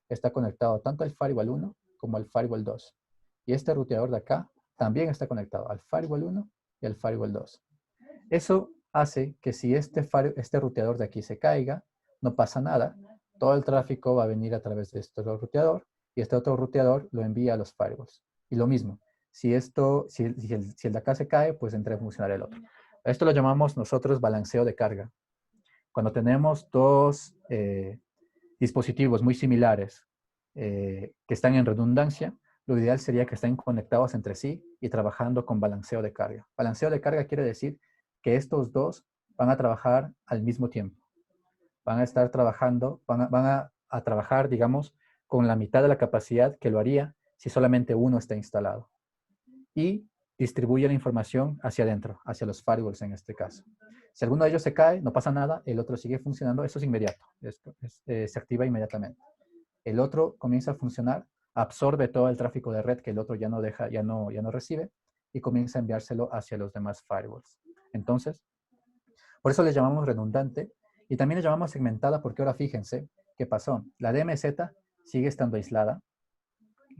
está conectado tanto al firewall 1 como al firewall 2. Y este ruteador de acá también está conectado al firewall 1 y al firewall 2. Eso hace que si este ruteador de aquí se caiga, no pasa nada. Todo el tráfico va a venir a través de este otro ruteador y este otro ruteador lo envía a los firewalls. Y lo mismo, si el de acá se cae, pues entra a funcionar el otro. Esto lo llamamos nosotros balanceo de carga. Cuando tenemos dos dispositivos muy similares que están en redundancia, lo ideal sería que estén conectados entre sí y trabajando con balanceo de carga. Balanceo de carga quiere decir que estos dos van a trabajar al mismo tiempo. Van a estar trabajando, van a trabajar, digamos, con la mitad de la capacidad que lo haría si solamente uno está instalado. Y distribuye la información hacia adentro, hacia los firewalls en este caso. Si alguno de ellos se cae, no pasa nada, el otro sigue funcionando, eso es inmediato, se activa inmediatamente. El otro comienza a funcionar, absorbe todo el tráfico de red que el otro ya no deja, ya no recibe, y comienza a enviárselo hacia los demás firewalls. Entonces, por eso le llamamos redundante y también le llamamos segmentada porque ahora fíjense qué pasó. La DMZ sigue estando aislada,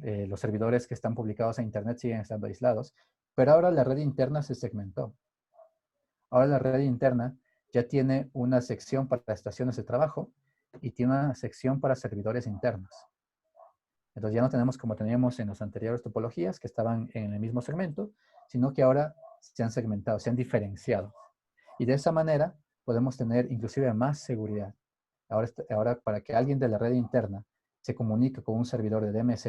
los servidores que están publicados en Internet siguen estando aislados, pero ahora la red interna se segmentó. Ahora la red interna ya tiene una sección para estaciones de trabajo y tiene una sección para servidores internos. Entonces ya no tenemos como teníamos en las anteriores topologías que estaban en el mismo segmento, sino que ahora se han segmentado, se han diferenciado. Y de esa manera podemos tener inclusive más seguridad. Ahora para que alguien de la red interna se comunique con un servidor de DMZ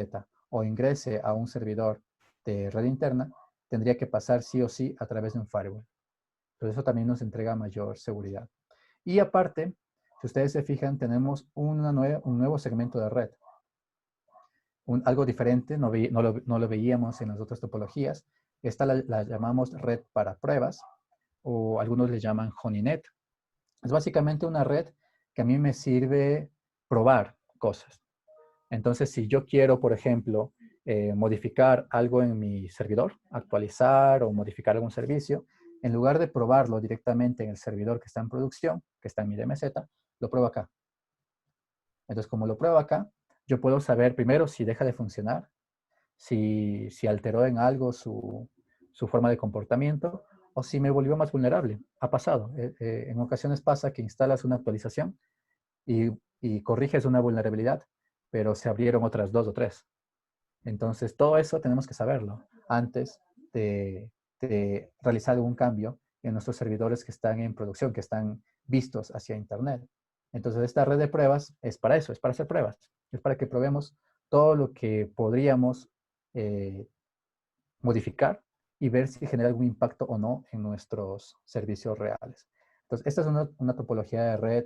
o ingrese a un servidor de red interna, tendría que pasar sí o sí a través de un firewall. Entonces eso también nos entrega mayor seguridad. Y aparte, si ustedes se fijan, tenemos un nuevo segmento de red. Algo diferente, no lo veíamos en las otras topologías. Esta la llamamos red para pruebas, o algunos le llaman honeynet. Es básicamente una red que a mí me sirve probar cosas. Entonces, si yo quiero, por ejemplo, modificar algo en mi servidor, actualizar o modificar algún servicio, en lugar de probarlo directamente en el servidor que está en producción, que está en mi DMZ, lo pruebo acá. Entonces, como lo pruebo acá, yo puedo saber primero si deja de funcionar, si alteró en algo su forma de comportamiento o si me volvió más vulnerable. Ha pasado. En ocasiones pasa que instalas una actualización y corriges una vulnerabilidad, pero se abrieron otras 2 o 3. Entonces, todo eso tenemos que saberlo antes de realizar un cambio en nuestros servidores que están en producción, que están vistos hacia Internet. Entonces, esta red de pruebas es para eso, es para hacer pruebas. Es para que probemos todo lo que podríamos modificar y ver si genera algún impacto o no en nuestros servicios reales. Entonces, esta es una topología de red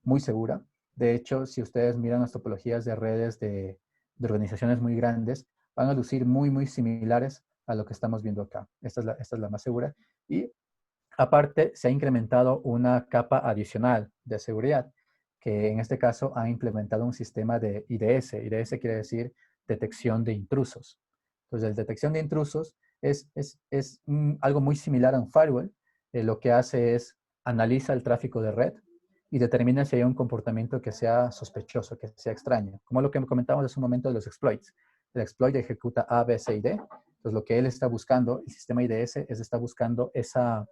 muy segura. De hecho, si ustedes miran las topologías de redes de organizaciones muy grandes, van a lucir muy, muy similares a lo que estamos viendo acá. Esta es la más segura. Y aparte, se ha incrementado una capa adicional de seguridad, que en este caso ha implementado un sistema de IDS. IDS quiere decir detección de intrusos. Entonces, la detección de intrusos es algo muy similar a un firewall. Lo que hace es analiza el tráfico de red y determina si hay un comportamiento que sea sospechoso, que sea extraño. Como lo que comentamos hace un momento de los exploits. El exploit ejecuta A, B, C y D. Entonces, lo que él está buscando, el sistema IDS, está buscando esa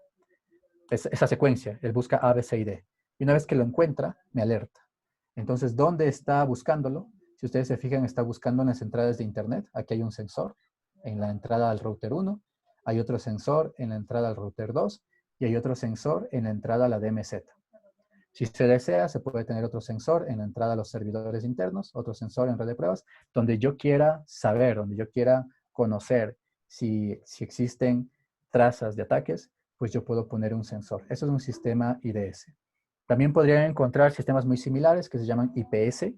secuencia. Él busca A, B, C y D. Y una vez que lo encuentra, me alerta. Entonces, ¿dónde está buscándolo? Si ustedes se fijan, está buscando en las entradas de Internet. Aquí hay un sensor en la entrada al router 1. Hay otro sensor en la entrada al router 2. Y hay otro sensor en la entrada a la DMZ. Si se desea, se puede tener otro sensor en la entrada a los servidores internos, otro sensor en red de pruebas, donde yo quiera saber, donde yo quiera conocer si existen trazas de ataques, pues yo puedo poner un sensor. Eso es un sistema IDS. También podrían encontrar sistemas muy similares que se llaman IPS.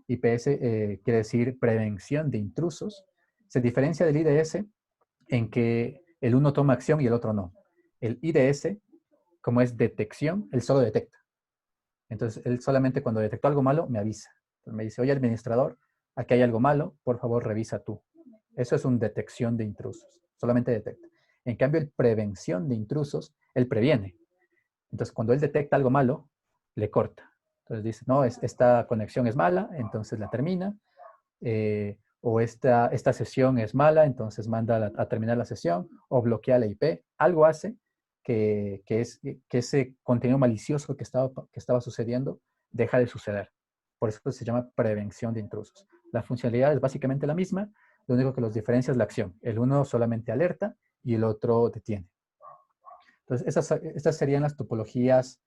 IPS quiere decir prevención de intrusos. Se diferencia del IDS en que el uno toma acción y el otro no. El IDS, como es detección, él solo detecta. Entonces, él solamente cuando detectó algo malo, me avisa. Entonces, me dice, oye, administrador, aquí hay algo malo, por favor, revisa tú. Eso es una detección de intrusos, solamente detecta. En cambio, el prevención de intrusos, él previene. Entonces, cuando él detecta algo malo, le corta. Entonces dice, no, esta conexión es mala, entonces la termina. O esta sesión es mala, entonces manda a terminar la sesión, o bloquea la IP. Algo hace que ese contenido malicioso que estaba sucediendo deja de suceder. Por eso se llama prevención de intrusos. La funcionalidad es básicamente la misma, lo único que los diferencia es la acción. El uno solamente alerta y el otro detiene. Entonces, estas serían las topologías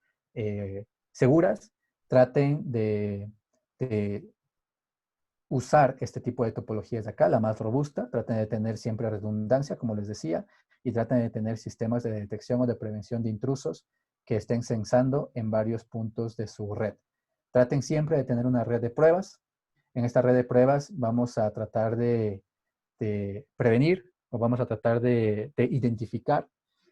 seguras. Traten de usar este tipo de topologías de acá, la más robusta. Traten de tener siempre redundancia, como les decía, y traten de tener sistemas de detección o de prevención de intrusos que estén censando en varios puntos de su red. Traten siempre de tener una red de pruebas. En esta red de pruebas vamos a tratar de prevenir o vamos a tratar de identificar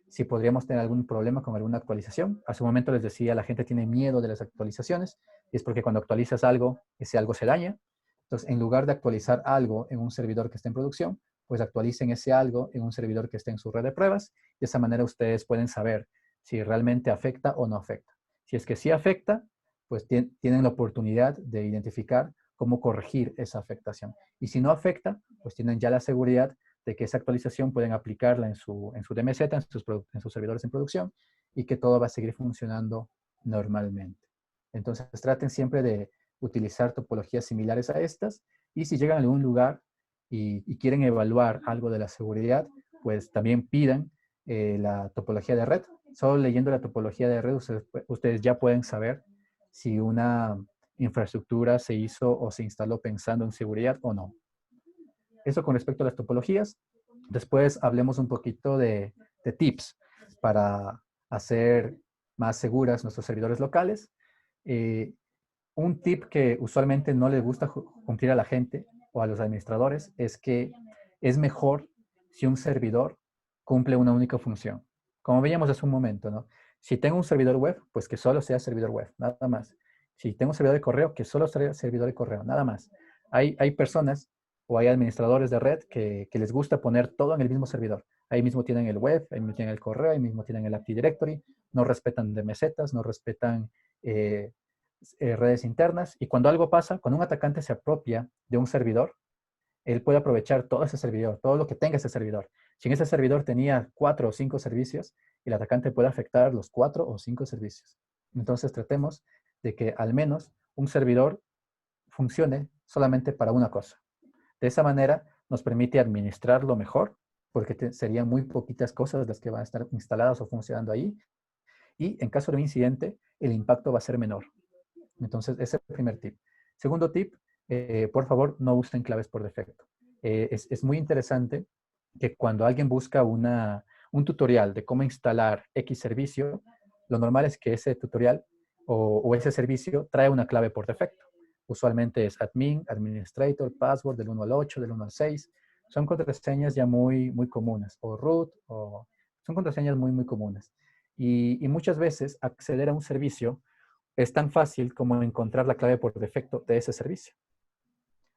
si podríamos tener algún problema con alguna actualización. Hace un momento les decía, la gente tiene miedo de las actualizaciones y es porque cuando actualizas algo, ese algo se daña. Entonces, en lugar de actualizar algo en un servidor que esté en producción, pues actualicen ese algo en un servidor que esté en su red de pruebas. De esa manera ustedes pueden saber si realmente afecta o no afecta. Si es que sí afecta, pues tienen la oportunidad de identificar cómo corregir esa afectación. Y si no afecta, pues tienen ya la seguridad de que esa actualización pueden aplicarla en su DMZ, en sus servidores en producción, y que todo va a seguir funcionando normalmente. Entonces, traten siempre de utilizar topologías similares a estas, y si llegan a algún lugar y quieren evaluar algo de la seguridad, pues también pidan la topología de red. Solo leyendo la topología de red, ustedes ya pueden saber si una infraestructura se hizo o se instaló pensando en seguridad o no. Eso con respecto a las topologías. Después hablemos un poquito de tips para hacer más seguras nuestros servidores locales. Eh, un tip que usualmente no le gusta cumplir a la gente o a los administradores es que es mejor si un servidor cumple una única función. Como veíamos hace un momento, ¿no? Si tengo un servidor web, pues que solo sea servidor web, nada más. Si tengo un servidor de correo, que solo sea servidor de correo, nada más. Hay personas o hay administradores de red que les gusta poner todo en el mismo servidor. Ahí mismo tienen el web, ahí mismo tienen el correo, ahí mismo tienen el Active Directory, no respetan DMZs, no respetan redes internas, y cuando algo pasa, cuando un atacante se apropia de un servidor, él puede aprovechar todo ese servidor, todo lo que tenga ese servidor. Si en ese servidor tenía 4 o 5 servicios, el atacante puede afectar los 4 o 5 servicios. Entonces tratemos de que al menos un servidor funcione solamente para una cosa. De esa manera nos permite administrarlo mejor, porque serían muy poquitas cosas las que van a estar instaladas o funcionando ahí, y en caso de un incidente, el impacto va a ser menor. Entonces, ese es el primer tip. Segundo tip, por favor, no usen claves por defecto. Es muy interesante que cuando alguien busca un tutorial de cómo instalar X servicio, lo normal es que ese tutorial o ese servicio trae una clave por defecto. Usualmente es admin, administrator, password del 1 al 8, del 1 al 6. Son contraseñas ya muy comunes. O root, son contraseñas muy comunes. Y muchas veces acceder a un servicio es tan fácil como encontrar la clave por defecto de ese servicio.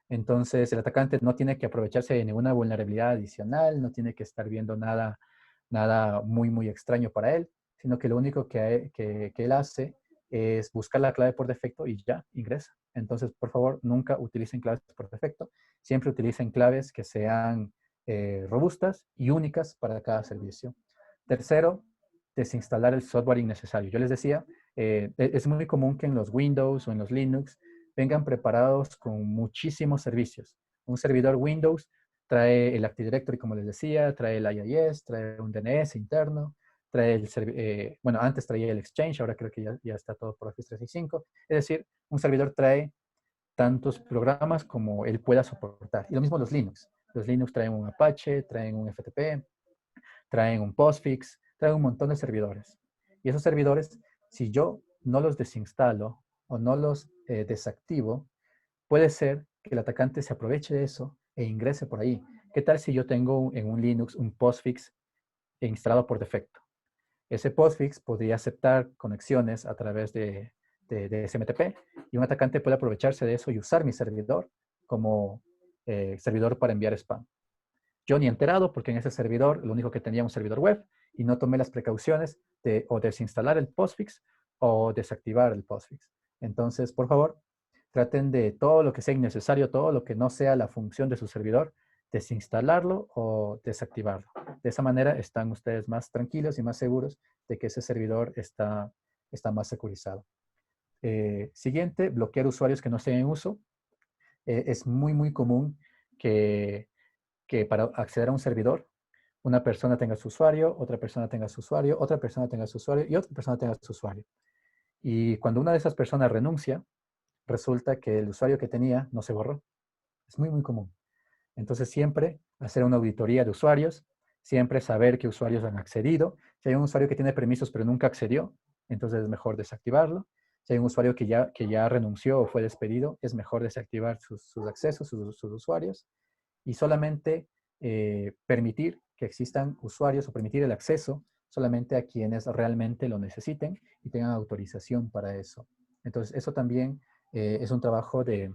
Entonces, el atacante no tiene que aprovecharse de ninguna vulnerabilidad adicional, no tiene que estar viendo nada muy extraño para él, sino que lo único que él hace es buscar la clave por defecto y ya ingresa. Entonces, por favor, nunca utilicen claves por defecto. Siempre utilicen claves que sean robustas y únicas para cada servicio. Tercero, desinstalar el software innecesario. Yo les decía, es muy común que en los Windows o en los Linux vengan preparados con muchísimos servicios. Un servidor Windows trae el Active Directory, como les decía, trae el IIS, trae un DNS interno, trae bueno, antes traía el Exchange, ahora creo que ya está todo por Office 365. Es decir, un servidor trae tantos programas como él pueda soportar. Y lo mismo los Linux. Los Linux traen un Apache, traen un FTP, traen un Postfix, traen un montón de servidores. Y esos servidores, si yo no los desinstalo o no los desactivo, puede ser que el atacante se aproveche de eso e ingrese por ahí. ¿Qué tal si yo tengo en un Linux un postfix instalado por defecto. Ese postfix podría aceptar conexiones a través de SMTP y un atacante puede aprovecharse de eso y usar mi servidor como servidor para enviar spam. Yo ni enterado porque en ese servidor lo único que tenía un servidor web y no tomé las precauciones de o desinstalar el postfix o desactivar el postfix. Entonces, por favor, traten de todo lo que sea innecesario, todo lo que no sea la función de su servidor, desinstalarlo o desactivarlo. De esa manera están ustedes más tranquilos y más seguros de que ese servidor está más securizado. Siguiente, bloquear usuarios que no estén en uso. Es muy común que para acceder a un servidor, una persona tenga su usuario, otra persona tenga su usuario, otra persona tenga su usuario y otra persona tenga su usuario. Y cuando una de esas personas renuncia, resulta que el usuario que tenía no se borró. Es muy común. Entonces siempre hacer una auditoría de usuarios, siempre saber qué usuarios han accedido. Si hay un usuario que tiene permisos pero nunca accedió, entonces es mejor desactivarlo. Si hay un usuario que ya renunció o fue despedido, es mejor desactivar sus accesos, sus usuarios y solamente permitir que existan usuarios o permitir el acceso solamente a quienes realmente lo necesiten y tengan autorización para eso. Entonces, eso también es un trabajo que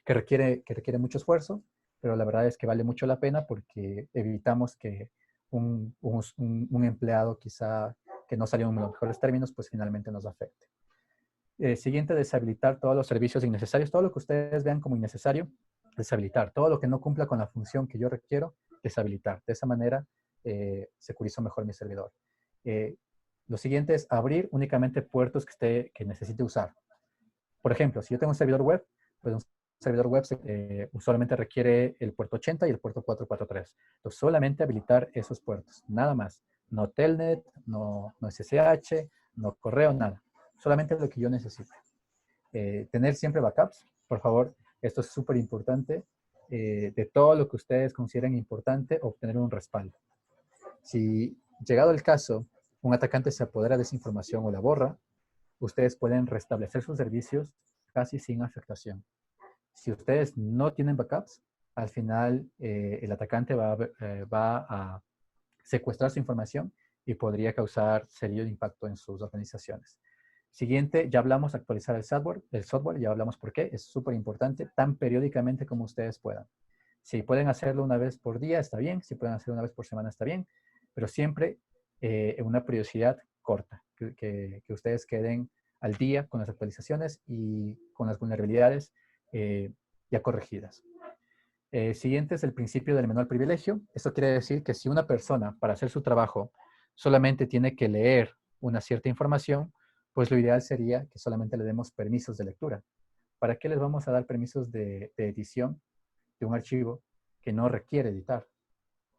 requiere mucho esfuerzo, pero la verdad es que vale mucho la pena porque evitamos que un empleado quizá que no salió en los mejores términos, pues finalmente nos afecte. Siguiente, deshabilitar todos los servicios innecesarios, todo lo que ustedes vean como innecesario, deshabilitar. Todo lo que no cumpla con la función que yo requiero, deshabilitar. De esa manera, securizo mejor mi servidor. Lo siguiente es abrir únicamente puertos que necesite usar. Por ejemplo, si yo tengo un servidor web, pues un servidor web usualmente requiere el puerto 80 y el puerto 443. Entonces, solamente habilitar esos puertos, nada más. No telnet, no SSH, no correo, nada. Solamente lo que yo necesite. Tener siempre backups, por favor. Esto es súper importante. De todo lo que ustedes consideren importante, obtener un respaldo. Si, llegado el caso, un atacante se apodera de esa información o la borra, ustedes pueden restablecer sus servicios casi sin afectación. Si ustedes no tienen backups, al final el atacante va a secuestrar su información y podría causar serio impacto en sus organizaciones. Siguiente, ya hablamos de actualizar el software, ya hablamos por qué, es súper importante, tan periódicamente como ustedes puedan. Si pueden hacerlo una vez por día, está bien, si pueden hacerlo una vez por semana, está bien, pero siempre en una periodicidad corta, que ustedes queden al día con las actualizaciones y con las vulnerabilidades ya corregidas. Siguiente es el principio del menor privilegio. Esto quiere decir que si una persona para hacer su trabajo solamente tiene que leer una cierta información, pues lo ideal sería que solamente le demos permisos de lectura. ¿Para qué les vamos a dar permisos de edición de un archivo que no requiere editar?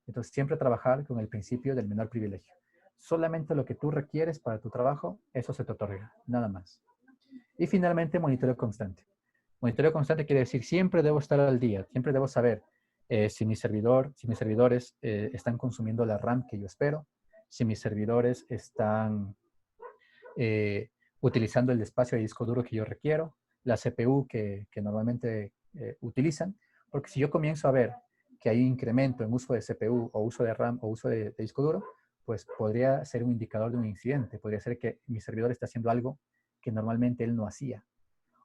Entonces, siempre trabajar con el principio del menor privilegio. Solamente lo que tú requieres para tu trabajo, eso se te otorga, nada más. Y finalmente, monitoreo constante. Monitoreo constante quiere decir siempre debo estar al día, siempre debo saber si mis servidores están consumiendo la RAM que yo espero, si mis servidores están eh, utilizando el espacio de disco duro que yo requiero, la CPU que normalmente utilizan, porque si yo comienzo a ver que hay incremento en uso de CPU o uso de RAM o uso de disco duro, pues podría ser un indicador de un incidente, podría ser que mi servidor está haciendo algo que normalmente él no hacía.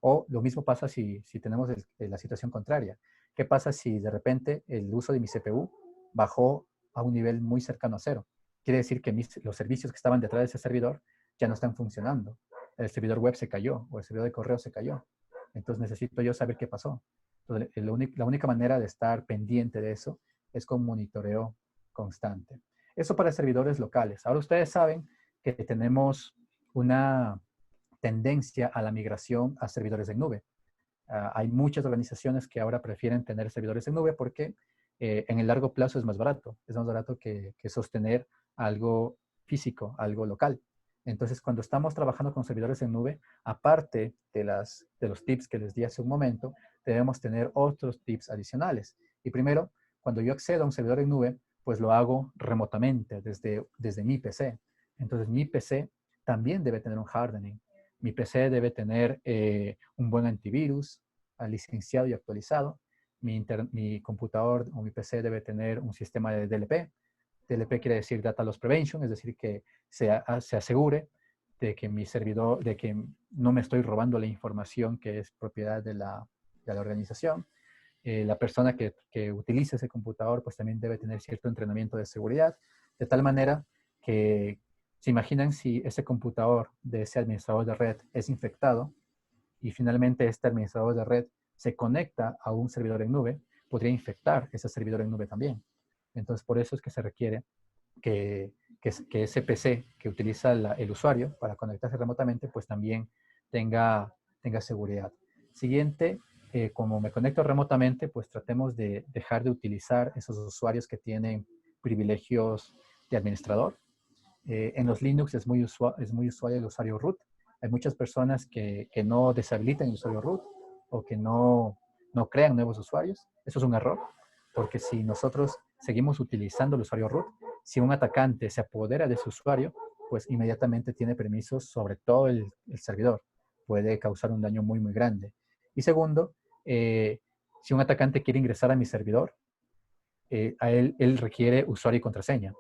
O lo mismo pasa si tenemos la situación contraria. ¿Qué pasa si de repente el uso de mi CPU bajó a un nivel muy cercano a cero? Quiere decir que los servicios que estaban detrás de ese servidor ya no están funcionando. El servidor web se cayó o el servidor de correo se cayó. Entonces necesito yo saber qué pasó. Entonces, la única manera de estar pendiente de eso es con monitoreo constante. Eso para servidores locales. Ahora ustedes saben que tenemos una tendencia a la migración a servidores en nube. Hay muchas organizaciones que ahora prefieren tener servidores en nube porque en el largo plazo es más barato que sostener algo físico, algo local. Entonces, cuando estamos trabajando con servidores en nube, aparte de los tips que les di hace un momento, debemos tener otros tips adicionales. Y primero, cuando yo accedo a un servidor en nube, pues lo hago remotamente desde mi PC. Entonces, mi PC también debe tener un hardening. Mi PC debe tener un buen antivirus, licenciado y actualizado. Mi computador o mi PC debe tener un sistema de DLP. DLP quiere decir Data Loss Prevention, es decir, que se asegure de que mi servidor, de que no me estoy robando la información que es propiedad de la organización. La persona que utilice ese computador pues también debe tener cierto entrenamiento de seguridad, de tal manera que se imaginan si ese computador de ese administrador de red es infectado y finalmente este administrador de red se conecta a un servidor en nube, podría infectar ese servidor en nube también. Entonces, por eso es que se requiere que ese PC que utiliza el usuario para conectarse remotamente, pues también tenga seguridad. Siguiente, como me conecto remotamente, pues tratemos de dejar de utilizar esos usuarios que tienen privilegios de administrador. En los Linux es muy usual el usuario root. Hay muchas personas que no deshabilitan el usuario root o que no crean nuevos usuarios. Eso es un error, porque si nosotros seguimos utilizando el usuario root, si un atacante se apodera de ese usuario, pues inmediatamente tiene permisos sobre todo el servidor. Puede causar un daño muy, muy grande. Y segundo, si un atacante quiere ingresar a mi servidor, él requiere usuario y contraseña.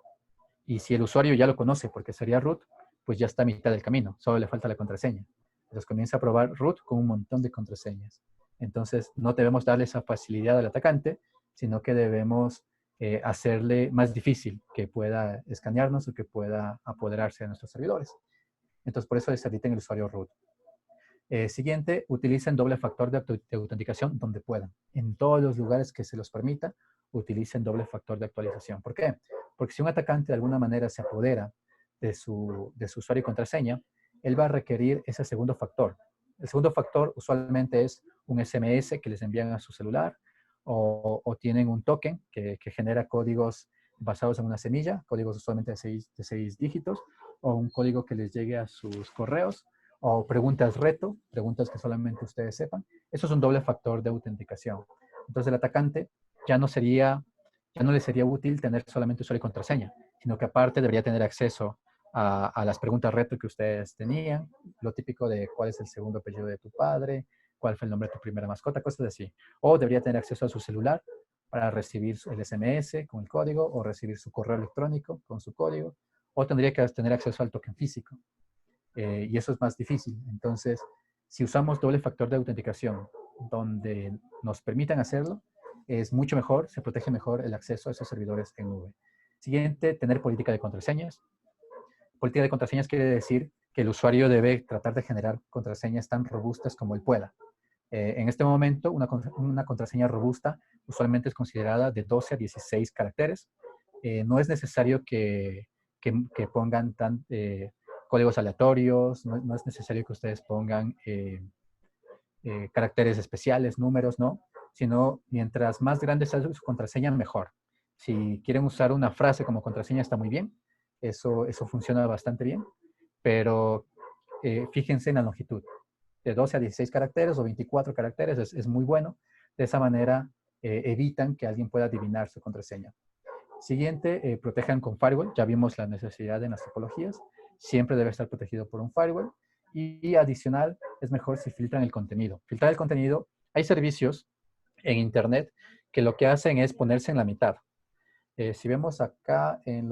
Y si el usuario ya lo conoce porque sería root, pues ya está a mitad del camino, solo le falta la contraseña. Entonces comienza a probar root con un montón de contraseñas. Entonces no debemos darle esa facilidad al atacante, sino que debemos hacerle más difícil que pueda escanearnos o que pueda apoderarse de nuestros servidores. Entonces por eso deshabiliten el usuario root. Siguiente, utilicen doble factor de autenticación donde puedan. En todos los lugares que se los permita, utilicen doble factor de actualización. ¿Por qué? Porque si un atacante de alguna manera se apodera de su usuario y contraseña, él va a requerir ese segundo factor. El segundo factor usualmente es un SMS que les envían a su celular o tienen un token que genera códigos basados en una semilla, códigos usualmente de 6 dígitos, o un código que les llegue a sus correos, o preguntas reto, preguntas que solamente ustedes sepan. Eso es un doble factor de autenticación. Entonces el atacante ya no le sería útil tener solamente usuario y contraseña, sino que aparte debería tener acceso a las preguntas reto que ustedes tenían, lo típico de cuál es el segundo apellido de tu padre, cuál fue el nombre de tu primera mascota, cosas así. O debería tener acceso a su celular para recibir el SMS con el código o recibir su correo electrónico con su código, o tendría que tener acceso al token físico. Y eso es más difícil. Entonces, si usamos doble factor de autenticación donde nos permitan hacerlo, es mucho mejor, se protege mejor el acceso a esos servidores en nube. Siguiente, tener política de contraseñas. Política de contraseñas quiere decir que el usuario debe tratar de generar contraseñas tan robustas como él pueda. En este momento, una contraseña robusta usualmente es considerada de 12 a 16 caracteres. No es necesario que pongan códigos aleatorios, no es necesario que ustedes pongan caracteres especiales, números, no, sino mientras más grande sea su contraseña, mejor. Si quieren usar una frase como contraseña está muy bien, eso funciona bastante bien, pero fíjense en la longitud. De 12 a 16 caracteres o 24 caracteres es muy bueno. De esa manera evitan que alguien pueda adivinar su contraseña. Siguiente, protejan con firewall. Ya vimos la necesidad en las topologías. Siempre debe estar protegido por un firewall. Y adicional, es mejor si filtran el contenido. Filtrar el contenido, hay servicios en Internet que lo que hacen es ponerse en la mitad. Si vemos acá en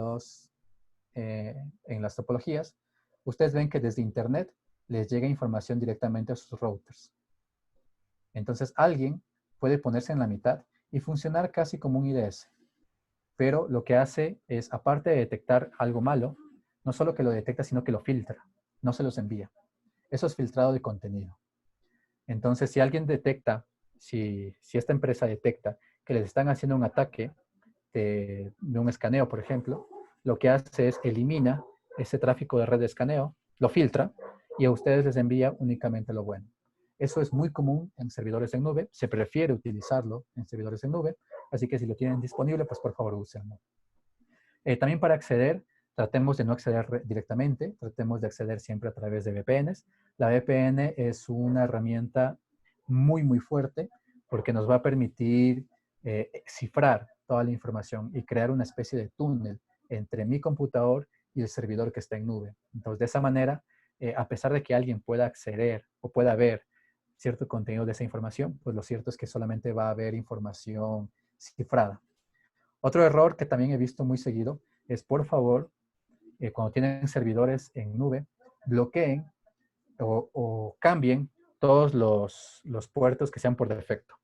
las topologías, ustedes ven que desde Internet les llega información directamente a sus routers. Entonces, alguien puede ponerse en la mitad y funcionar casi como un IDS. Pero lo que hace es, aparte de detectar algo malo, no solo que lo detecta, sino que lo filtra, no se los envía. Eso es filtrado de contenido. Entonces, si alguien detecta, si esta empresa detecta que les están haciendo un ataque de un escaneo, por ejemplo, lo que hace es elimina ese tráfico de red de escaneo, lo filtra y a ustedes les envía únicamente lo bueno. Eso es muy común en servidores en nube, se prefiere utilizarlo en servidores en nube, así que si lo tienen disponible, pues por favor úsenlo. También para acceder, tratemos de no acceder directamente, tratemos de acceder siempre a través de VPNs. La VPN es una herramienta muy, muy fuerte porque nos va a permitir cifrar toda la información y crear una especie de túnel entre mi computador y el servidor que está en nube. Entonces, de esa manera, a pesar de que alguien pueda acceder o pueda ver cierto contenido de esa información, pues lo cierto es que solamente va a haber información cifrada. Otro error que también he visto muy seguido es, por favor, cuando tienen servidores en nube, bloqueen o cambien todos los puertos que sean por defecto.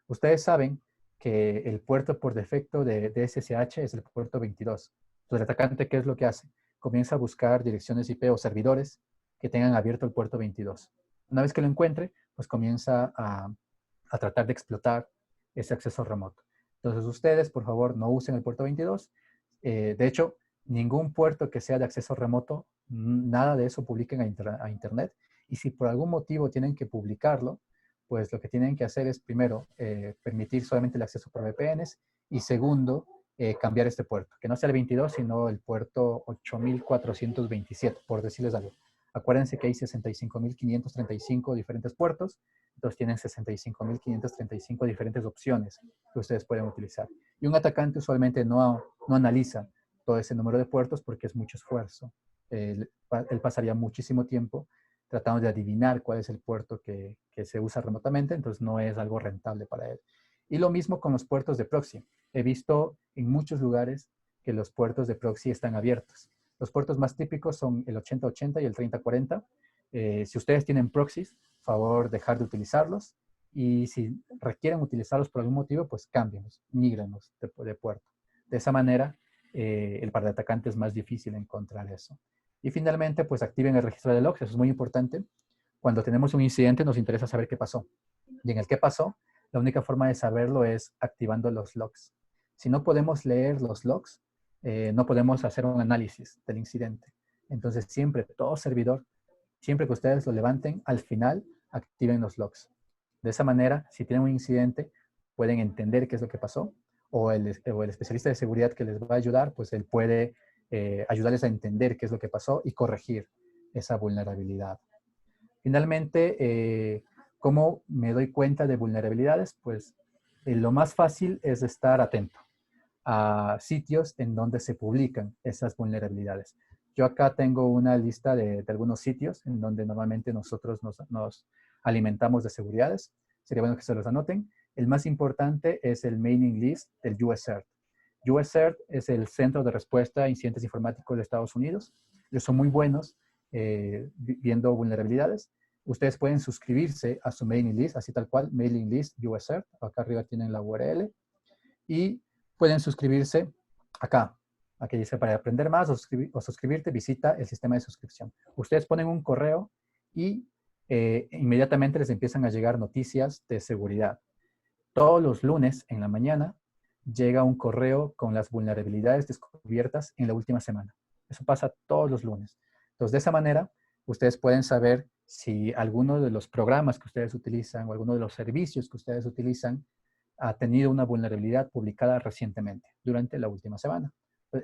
Ustedes saben que el puerto por defecto de SSH es el puerto 22. Entonces, el atacante, ¿qué es lo que hace? Comienza a buscar direcciones IP o servidores que tengan abierto el puerto 22. Una vez que lo encuentre, pues comienza a tratar de explotar ese acceso remoto. Entonces, ustedes, por favor, no usen el puerto 22. De hecho, ningún puerto que sea de acceso remoto, nada de eso publiquen a Internet. Y si por algún motivo tienen que publicarlo, pues lo que tienen que hacer es, primero, permitir solamente el acceso por VPNs y segundo, cambiar este puerto, que no sea el 22, sino el puerto 8427, por decirles algo. Acuérdense que hay 65.535 diferentes puertos, entonces tienen 65.535 diferentes opciones que ustedes pueden utilizar. Y un atacante usualmente no analiza todo ese número de puertos porque es mucho esfuerzo. Él pasaría muchísimo tiempo tratando de adivinar cuál es el puerto que se usa remotamente, entonces no es algo rentable para él. Y lo mismo con los puertos de proxy. He visto en muchos lugares que los puertos de proxy están abiertos. Los puertos más típicos son el 8080 y el 3040. Si ustedes tienen proxies, favor dejar de utilizarlos. Y si requieren utilizarlos por algún motivo, pues cámbienlos, mígrenlos de puerto. De esa manera, para el atacante es más difícil encontrar eso. Y finalmente, pues activen el registro de logs, eso es muy importante. Cuando tenemos un incidente nos interesa saber qué pasó. Y en el qué pasó, la única forma de saberlo es activando los logs. Si no podemos leer los logs, no podemos hacer un análisis del incidente. Entonces siempre, todo servidor, siempre que ustedes lo levanten, al final activen los logs. De esa manera, si tienen un incidente, pueden entender qué es lo que pasó, o el especialista de seguridad que les va a ayudar, pues él puede ayudarles a entender qué es lo que pasó y corregir esa vulnerabilidad. Finalmente, ¿cómo me doy cuenta de vulnerabilidades? Pues lo más fácil es estar atento a sitios en donde se publican esas vulnerabilidades. Yo acá tengo una lista de algunos sitios en donde normalmente nosotros nos alimentamos de seguridades. Sería bueno que se los anoten. El más importante es el mailing list del USCERT. USCERT es el Centro de Respuesta a Incidentes Informáticos de Estados Unidos. Ellos son muy buenos viendo vulnerabilidades. Ustedes pueden suscribirse a su mailing list, así tal cual, mailing list USCERT. Acá arriba tienen la URL. Y pueden suscribirse acá. Aquí dice para aprender más o suscribirte, visita el sistema de suscripción. Ustedes ponen un correo y inmediatamente les empiezan a llegar noticias de seguridad. Todos los lunes en la mañana llega un correo con las vulnerabilidades descubiertas en la última semana. Eso pasa todos los lunes. Entonces, de esa manera, ustedes pueden saber si alguno de los programas que ustedes utilizan o alguno de los servicios que ustedes utilizan ha tenido una vulnerabilidad publicada recientemente, durante la última semana.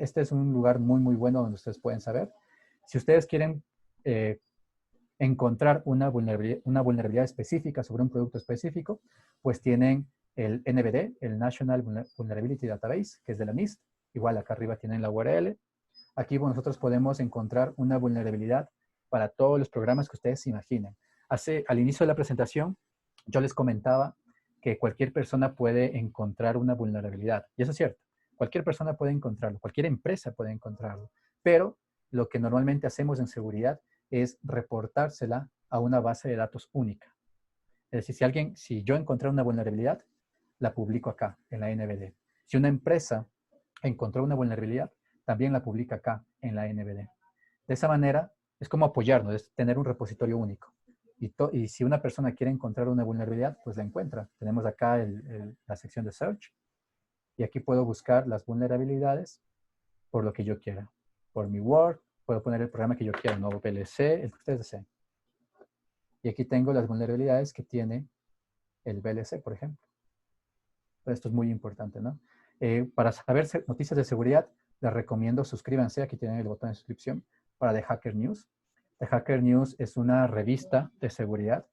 Este es un lugar muy, muy bueno donde ustedes pueden saber. Si ustedes quieren encontrar una vulnerabilidad específica sobre un producto específico, pues tienen el NVD, el National Vulnerability Database, que es de la NIST. Igual acá arriba tienen la URL. Aquí nosotros podemos encontrar una vulnerabilidad para todos los programas que ustedes se imaginen. Al inicio de la presentación, yo les comentaba que cualquier persona puede encontrar una vulnerabilidad. Y eso es cierto. Cualquier persona puede encontrarlo. Cualquier empresa puede encontrarlo. Pero lo que normalmente hacemos en seguridad es reportársela a una base de datos única. Es decir, si yo encontré una vulnerabilidad, la publico acá, en la NVD. Si una empresa encontró una vulnerabilidad, también la publica acá, en la NVD. De esa manera, es como apoyarnos, es tener un repositorio único. Y si una persona quiere encontrar una vulnerabilidad, pues la encuentra. Tenemos acá la sección de Search, y aquí puedo buscar las vulnerabilidades por lo que yo quiera. Por mi Word, puedo poner el programa que yo quiera, nuevo VLC, el que ustedes deseen. Y aquí tengo las vulnerabilidades que tiene el VLC, por ejemplo. Esto es muy importante, ¿no? Para saber noticias de seguridad, les recomiendo suscríbanse. Aquí tienen el botón de suscripción para The Hacker News. The Hacker News es una revista de seguridad.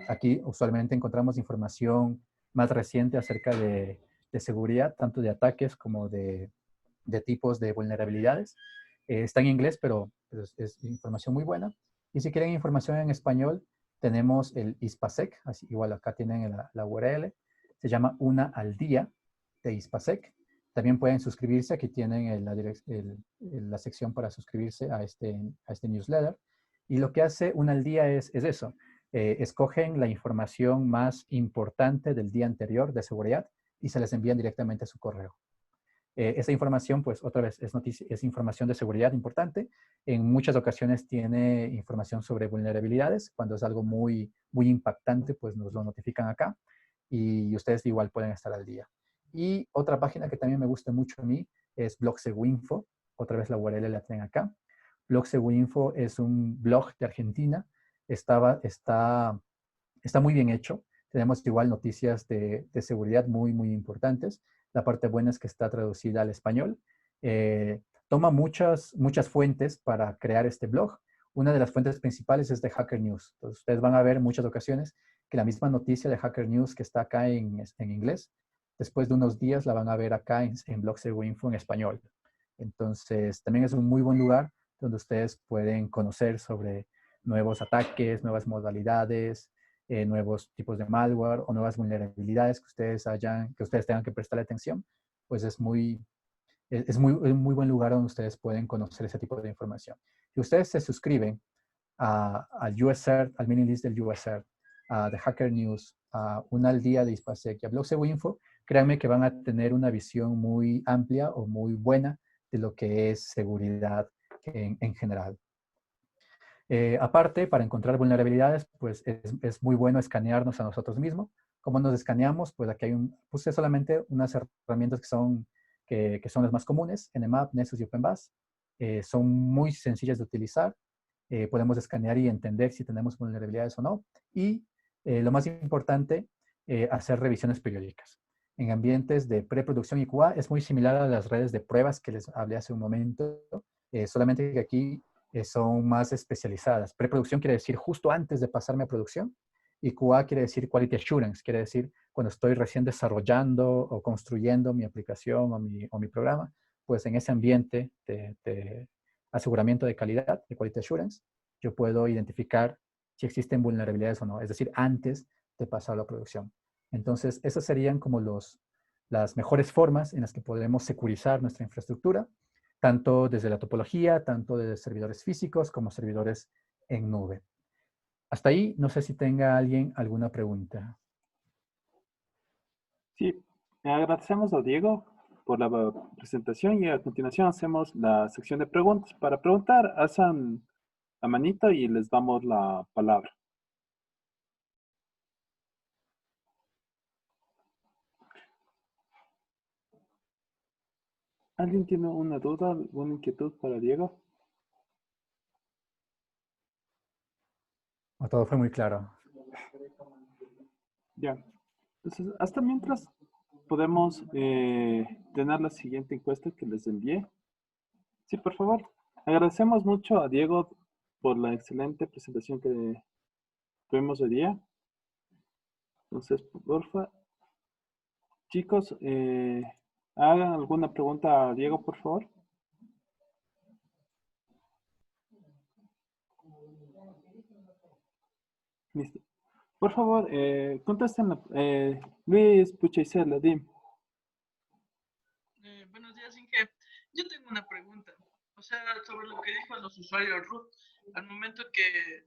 Aquí usualmente encontramos información más reciente acerca de seguridad, tanto de ataques como de tipos de vulnerabilidades. Está en inglés, pero es información muy buena. Y si quieren información en español, tenemos el ISPASEC, así, igual acá tienen la URL. Se llama Una al Día de ISPASEC. También pueden suscribirse. Aquí tienen la sección para suscribirse a este newsletter. Y lo que hace una al día es eso. Escogen la información más importante del día anterior de seguridad y se les envían directamente a su correo. Esa información, pues otra vez, es información de seguridad importante. En muchas ocasiones tiene información sobre vulnerabilidades. Cuando es algo muy, muy impactante, pues nos lo notifican acá y ustedes igual pueden estar al día. Y otra página que también me gusta mucho a mí es BlogSeguInfo. Otra vez la URL la tienen acá. BlogSeguInfo es un blog de Argentina. Está muy bien hecho. Tenemos igual noticias de seguridad muy, muy importantes. La parte buena es que está traducida al español. Toma muchas fuentes para crear este blog. Una de las fuentes principales es de Hacker News. Entonces, ustedes van a ver en muchas ocasiones que la misma noticia de Hacker News que está acá en inglés, después de unos días la van a ver acá en Blog Info en español. Entonces, también es un muy buen lugar donde ustedes pueden conocer sobre nuevos ataques, nuevas modalidades, nuevos tipos de malware o nuevas vulnerabilidades que ustedes tengan que prestarle atención, pues es un muy buen lugar donde ustedes pueden conocer ese tipo de información. Si ustedes se suscriben al USCERT, al mini list del USCERT, a The Hacker News, a Un al Día de ISPASEC y a BlogSeguInfo, créanme que van a tener una visión muy amplia o muy buena de lo que es seguridad en general. Aparte, para encontrar vulnerabilidades, pues es muy bueno escanearnos a nosotros mismos. ¿Cómo nos escaneamos? Pues aquí puse solamente unas herramientas que son las más comunes, Nmap, Nessus y OpenBAS. Son muy sencillas de utilizar. Podemos escanear y entender si tenemos vulnerabilidades o no. Y lo más importante, hacer revisiones periódicas. En ambientes de preproducción y QA es muy similar a las redes de pruebas que les hablé hace un momento, solamente que aquí son más especializadas. Preproducción quiere decir justo antes de pasarme a producción y QA quiere decir Quality Assurance, quiere decir cuando estoy recién desarrollando o construyendo mi aplicación o mi programa, pues en ese ambiente de aseguramiento de calidad, de Quality Assurance, yo puedo identificar si existen vulnerabilidades o no, es decir, antes de pasar a la producción. Entonces, esas serían como las mejores formas en las que podemos securizar nuestra infraestructura, tanto desde la topología, tanto desde servidores físicos como servidores en nube. Hasta ahí, no sé si tenga alguien alguna pregunta. Sí, agradecemos a Diego por la presentación y a continuación hacemos la sección de preguntas. Para preguntar, hacen la manito y les damos la palabra. ¿Alguien tiene una duda, alguna inquietud para Diego? Todo fue muy claro. Ya. Entonces, hasta mientras podemos tener la siguiente encuesta que les envié. Sí, por favor. Agradecemos mucho a Diego por la excelente presentación que tuvimos hoy día. Entonces, porfa, chicos, hagan alguna pregunta a Diego, por favor. Listo. Por favor, contesten. Luis Puchaycela, dim. Buenos días, Inge. Yo tengo una pregunta. O sea, sobre lo que dijo los usuarios root. Al momento que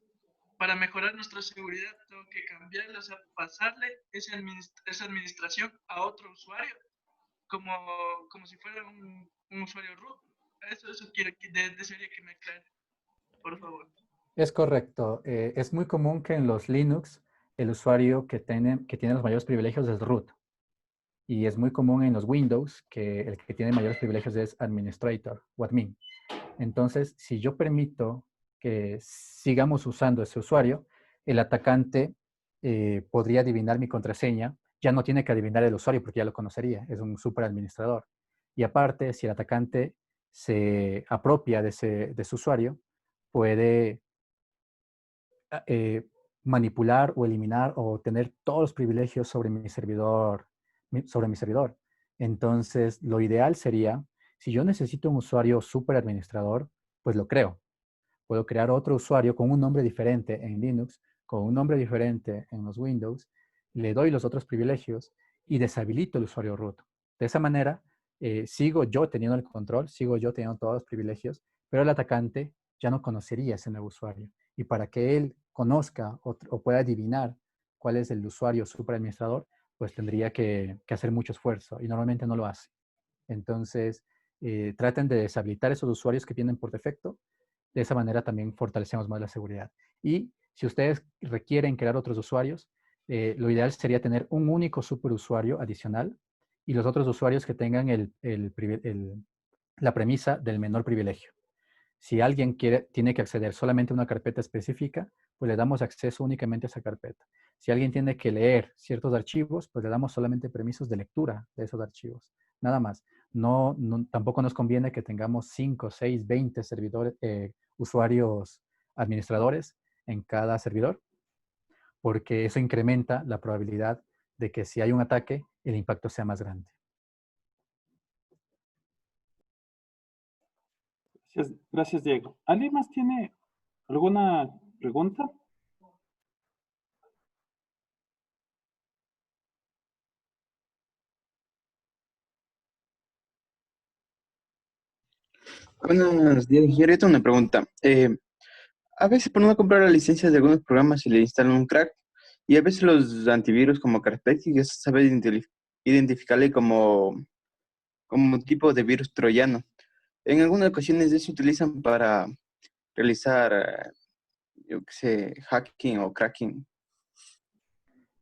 para mejorar nuestra seguridad tengo que cambiarle, o sea, pasarle esa administración a otro usuario, como, como si fuera un usuario root. Eso quiero desearía que me aclare, por favor. Es correcto. Es muy común que en los Linux el usuario que tiene los mayores privilegios es root. Y es muy común en los Windows que el que tiene mayores privilegios es administrator o admin. Entonces, si yo permito que sigamos usando ese usuario, el atacante podría adivinar mi contraseña. Ya no tiene que adivinar el usuario porque ya lo conocería. Es un super administrador. Y aparte, si el atacante se apropia de su usuario, puede eh, manipular o eliminar o tener todos los privilegios sobre mi servidor. Entonces, lo ideal sería, si yo necesito un usuario super administrador, pues lo creo. Puedo crear otro usuario con un nombre diferente en Linux, con un nombre diferente en los Windows, le doy los otros privilegios y deshabilito el usuario root. De esa manera, sigo yo teniendo el control, sigo yo teniendo todos los privilegios, pero el atacante ya no conocería ese nuevo usuario. Y para que él conozca o pueda adivinar cuál es el usuario superadministrador, pues tendría que hacer mucho esfuerzo y normalmente no lo hace. Entonces, traten de deshabilitar esos usuarios que vienen por defecto. De esa manera también fortalecemos más la seguridad. Y si ustedes requieren crear otros usuarios, lo ideal sería tener un único superusuario adicional y los otros usuarios que tengan la premisa del menor privilegio. Si alguien tiene que acceder solamente a una carpeta específica, pues le damos acceso únicamente a esa carpeta. Si alguien tiene que leer ciertos archivos, pues le damos solamente permisos de lectura de esos archivos. Nada más. Tampoco nos conviene que tengamos 5, 6, 20 servidores, usuarios administradores en cada servidor, porque eso incrementa la probabilidad de que si hay un ataque, el impacto sea más grande. Gracias, Diego. ¿Alguien más tiene alguna pregunta? Buenos días, yo ahorita una pregunta. A veces por no comprar la licencia de algunos programas se le instalan un crack y a veces los antivirus como Kaspersky ya saben identificarle como un tipo de virus troyano. En algunas ocasiones se utilizan para realizar, yo qué sé, hacking o cracking.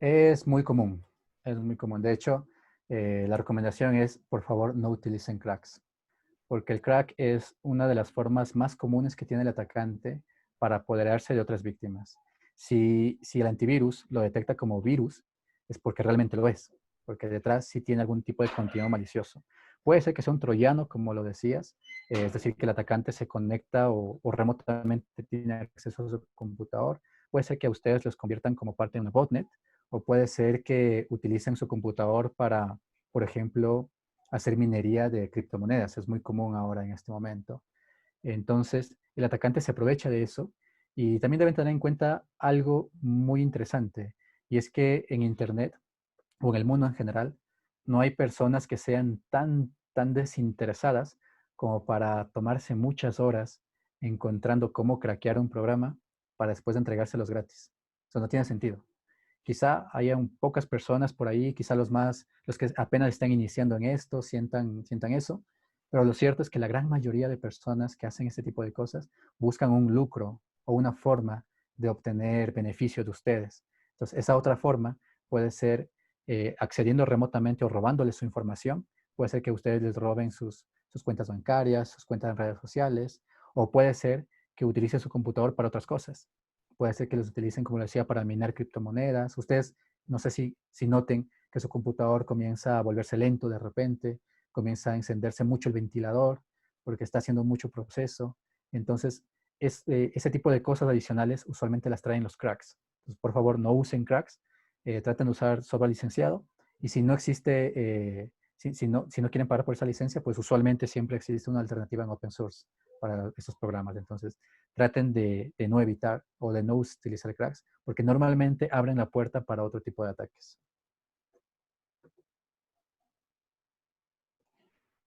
Es muy común, es muy común. De hecho, la recomendación es, por favor, no utilicen cracks, porque el crack es una de las formas más comunes que tiene el atacante para apoderarse de otras víctimas. Si el antivirus lo detecta como virus, es porque realmente lo es, porque detrás sí tiene algún tipo de contenido malicioso. Puede ser que sea un troyano, como lo decías, es decir, que el atacante se conecta o remotamente tiene acceso a su computador. Puede ser que a ustedes los conviertan como parte de una botnet, o puede ser que utilicen su computador para, por ejemplo, hacer minería de criptomonedas. Es muy común ahora en este momento. Entonces, el atacante se aprovecha de eso y también deben tener en cuenta algo muy interesante, y es que en Internet o en el mundo en general no hay personas que sean tan desinteresadas como para tomarse muchas horas encontrando cómo craquear un programa para después entregárselos gratis. Eso no tiene sentido. Quizá haya pocas personas por ahí, quizá los que apenas están iniciando en esto, sientan eso, pero lo cierto es que la gran mayoría de personas que hacen este tipo de cosas buscan un lucro o una forma de obtener beneficio de ustedes. Entonces, esa otra forma puede ser accediendo remotamente o robándoles su información. Puede ser que ustedes les roben sus cuentas bancarias, sus cuentas en redes sociales, o puede ser que utilicen su computador para otras cosas. Puede ser que los utilicen, como decía, para minar criptomonedas. Ustedes, no sé si noten que su computador comienza a volverse lento de repente, comienza a encenderse mucho el ventilador porque está haciendo mucho proceso. Entonces, ese tipo de cosas adicionales usualmente las traen los cracks. Entonces, por favor, no usen cracks, traten de usar software licenciado, y si no existe, si no quieren pagar por esa licencia, pues usualmente siempre existe una alternativa en open source para esos programas. Entonces, traten de no evitar o de no utilizar cracks, porque normalmente abren la puerta para otro tipo de ataques.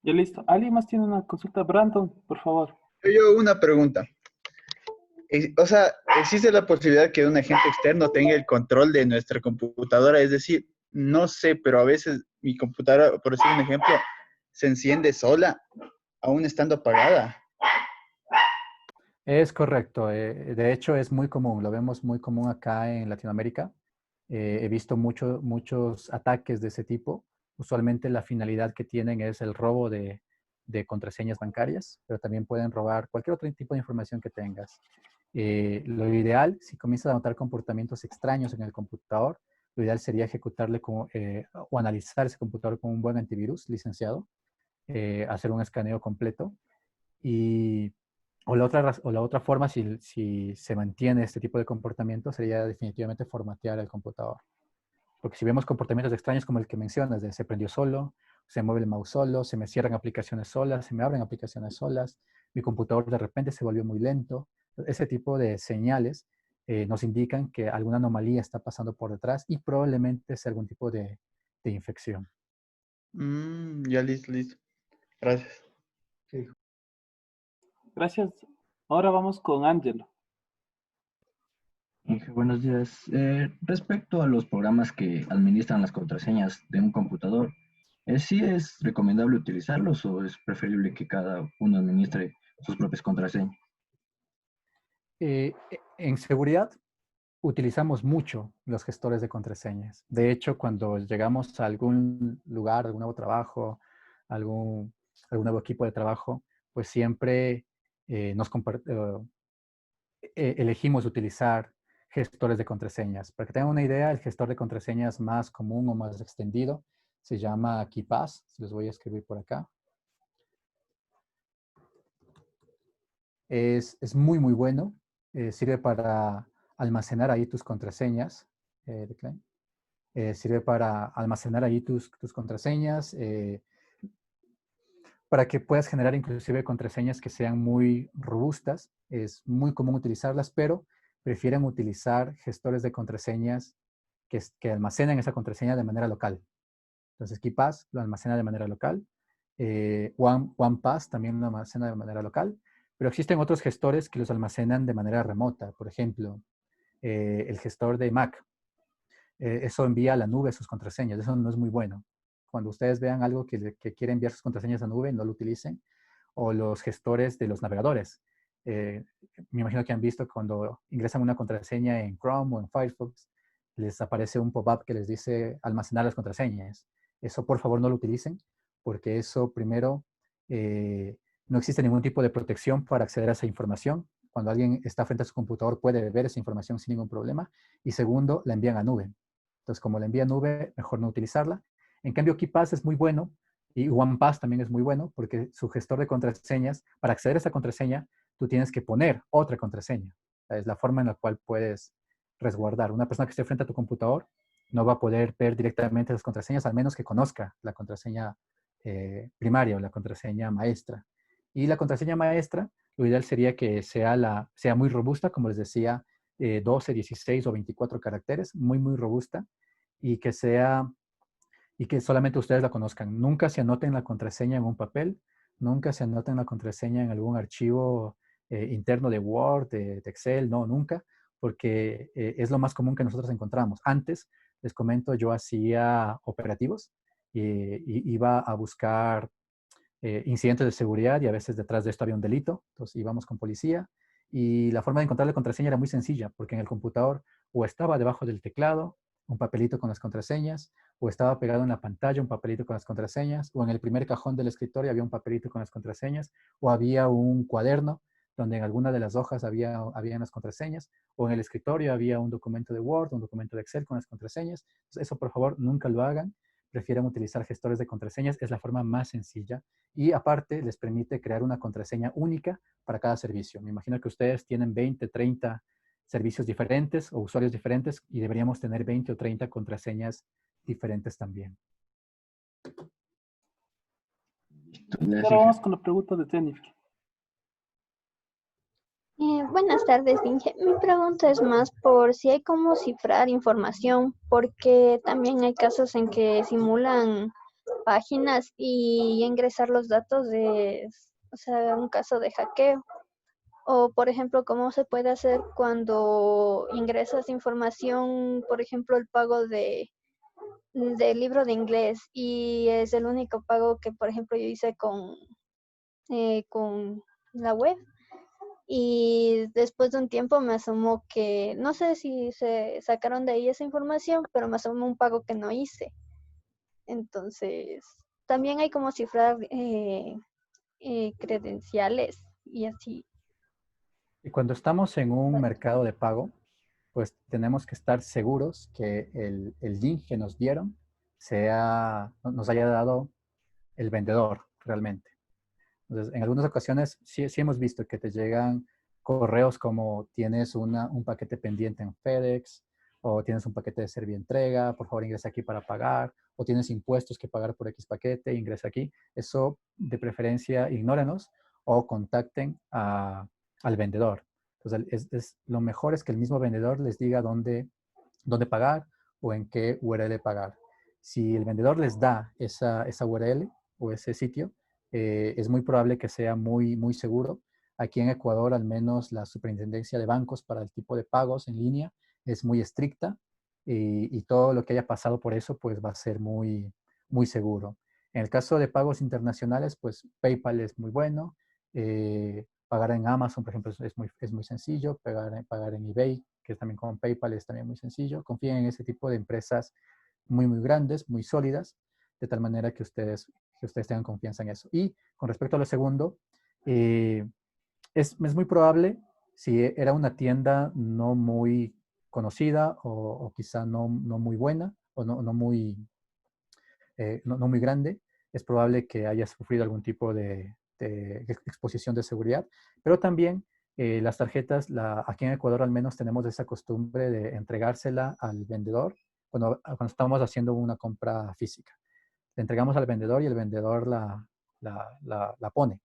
Ya listo. ¿Alguien más tiene una consulta? Brandon, por favor. Yo una pregunta. O sea, ¿existe la posibilidad que un agente externo tenga el control de nuestra computadora? Es decir, no sé, pero a veces mi computadora, por decir un ejemplo, se enciende sola, aún estando apagada. Es correcto. De hecho, es muy común. Lo vemos muy común acá en Latinoamérica. He visto muchos ataques de ese tipo. Usualmente la finalidad que tienen es el robo de contraseñas bancarias, pero también pueden robar cualquier otro tipo de información que tengas. Lo ideal, si comienzas a notar comportamientos extraños en el computador, lo ideal sería ejecutarle o analizar ese computador con un buen antivirus licenciado, hacer un escaneo completo y o la otra forma, si se mantiene este tipo de comportamiento, sería definitivamente formatear el computador. Porque si vemos comportamientos extraños como el que mencionas, de se prendió solo, se mueve el mouse solo, se me cierran aplicaciones solas, se me abren aplicaciones solas, mi computador de repente se volvió muy lento, ese tipo de señales nos indican que alguna anomalía está pasando por detrás y probablemente sea algún tipo de infección. Ya listo, listo. Gracias. Sí. Gracias. Ahora vamos con Ángelo. Buenos días. Respecto a los programas que administran las contraseñas de un computador, ¿sí es recomendable utilizarlos o es preferible que cada uno administre sus propias contraseñas? En seguridad utilizamos mucho los gestores de contraseñas. De hecho, cuando llegamos a algún lugar, algún nuevo trabajo, algún, algún nuevo equipo de trabajo, pues siempre elegimos utilizar gestores de contraseñas. Para que tengan una idea, el gestor de contraseñas más común o más extendido se llama KeePass. Les voy a escribir por acá. Es muy, muy bueno. Sirve para almacenar ahí tus contraseñas. Sirve para almacenar ahí tus contraseñas, para que puedas generar inclusive contraseñas que sean muy robustas. Es muy común utilizarlas, pero prefieren utilizar gestores de contraseñas que almacenan esa contraseña de manera local. Entonces, KeePass lo almacena de manera local. OnePass también lo almacena de manera local. Pero existen otros gestores que los almacenan de manera remota. Por ejemplo, el gestor de Mac. Eso envía a la nube sus contraseñas. Eso no es muy bueno. Cuando ustedes vean algo que quiere enviar sus contraseñas a nube, no lo utilicen. O los gestores de los navegadores. Me imagino que han visto cuando ingresan una contraseña en Chrome o en Firefox, les aparece un pop-up que les dice almacenar las contraseñas. Eso por favor no lo utilicen, porque eso primero, no existe ningún tipo de protección para acceder a esa información. Cuando alguien está frente a su computador puede ver esa información sin ningún problema. Y segundo, la envían a nube. Entonces, como la envía a nube, mejor no utilizarla. En cambio, KeePass es muy bueno y OnePass también es muy bueno porque su gestor de contraseñas, para acceder a esa contraseña, tú tienes que poner otra contraseña. Es la forma en la cual puedes resguardar. Una persona que esté frente a tu computador no va a poder ver directamente las contraseñas, al menos que conozca la contraseña primaria o la contraseña maestra. Y la contraseña maestra, lo ideal sería que sea muy robusta, como les decía, 12, 16 o 24 caracteres, muy, muy robusta, y que solamente ustedes la conozcan. Nunca se anoten la contraseña en un papel, nunca se anoten la contraseña en algún archivo interno de Word, de Excel, no, nunca, porque es lo más común que nosotros encontramos. Antes, les comento, yo hacía operativos y iba a buscar incidentes de seguridad y a veces detrás de esto había un delito, entonces íbamos con policía y la forma de encontrar la contraseña era muy sencilla, porque en el computador o estaba debajo del teclado un papelito con las contraseñas, o estaba pegado en la pantalla un papelito con las contraseñas, o en el primer cajón del escritorio había un papelito con las contraseñas, o había un cuaderno donde en alguna de las hojas había las contraseñas, o en el escritorio había un documento de Word, un documento de Excel con las contraseñas. Entonces, eso por favor nunca lo hagan, prefieran utilizar gestores de contraseñas, es la forma más sencilla y aparte les permite crear una contraseña única para cada servicio. Me imagino que ustedes tienen 20, 30 servicios diferentes o usuarios diferentes y deberíamos tener 20 o 30 contraseñas diferentes también. Ahora vamos con la pregunta de Jennifer. Buenas tardes, Inge. Mi pregunta es más por si hay cómo cifrar información, porque también hay casos en que simulan páginas y ingresar los datos o sea, un caso de hackeo. O, por ejemplo, cómo se puede hacer cuando ingresas información, por ejemplo, el pago del libro de inglés y es el único pago que, por ejemplo, yo hice con la web. Y después de un tiempo me asomó que, no sé si se sacaron de ahí esa información, pero me asomó un pago que no hice. Entonces, también hay como cifrar credenciales y así. Y cuando estamos en un mercado de pago, pues tenemos que estar seguros que el link que nos dieron nos haya dado el vendedor realmente. Entonces, en algunas ocasiones sí hemos visto que te llegan correos como tienes un paquete pendiente en FedEx, o tienes un paquete de Servientrega, por favor ingresa aquí para pagar, o tienes impuestos que pagar por X paquete, ingresa aquí. Eso de preferencia ignórenos o contacten al vendedor. Entonces, lo mejor es que el mismo vendedor les diga dónde pagar o en qué URL pagar. Si el vendedor les da esa URL o ese sitio, es muy probable que sea muy seguro. Aquí en Ecuador, al menos la superintendencia de bancos para el tipo de pagos en línea es muy estricta y todo lo que haya pasado por eso pues va a ser muy seguro. En el caso de pagos internacionales, pues PayPal es muy bueno. Pagar en Amazon, por ejemplo, es muy sencillo. Pagar en eBay, que es también con PayPal, es también muy sencillo. Confíen en ese tipo de empresas muy grandes, muy sólidas, de tal manera que ustedes tengan confianza en eso. Y con respecto a lo segundo, es muy probable, si era una tienda no muy conocida o quizá no muy buena o no muy grande, es probable que haya sufrido algún tipo de exposición de seguridad, pero también las tarjetas, aquí en Ecuador al menos tenemos esa costumbre de entregársela al vendedor cuando estamos haciendo una compra física. Le entregamos al vendedor y el vendedor la pone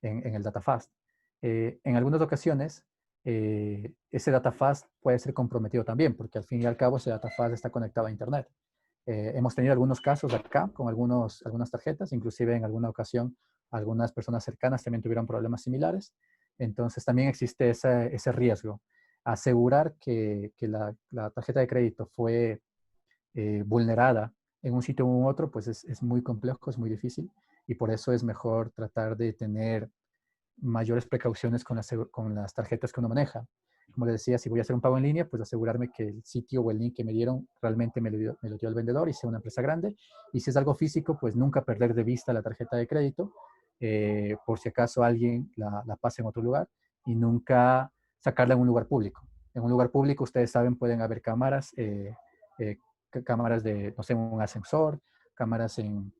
en el DataFast. En algunas ocasiones, ese DataFast puede ser comprometido también, porque al fin y al cabo ese DataFast está conectado a Internet. Hemos tenido algunos casos acá con algunas tarjetas, inclusive en alguna ocasión algunas personas cercanas también tuvieron problemas similares. Entonces también existe ese riesgo. Asegurar que la tarjeta de crédito fue vulnerada en un sitio u otro, pues es muy complejo, es muy difícil y por eso es mejor tratar de tener mayores precauciones con las tarjetas que uno maneja. Como les decía, si voy a hacer un pago en línea, pues asegurarme que el sitio o el link que me dieron realmente me lo dio el vendedor y sea una empresa grande. Y si es algo físico, pues nunca perder de vista la tarjeta de crédito, por si acaso alguien la pasa en otro lugar y nunca sacarla en un lugar público. En un lugar público, ustedes saben, pueden haber cámaras, cámaras de, no sé, un ascensor, cámaras en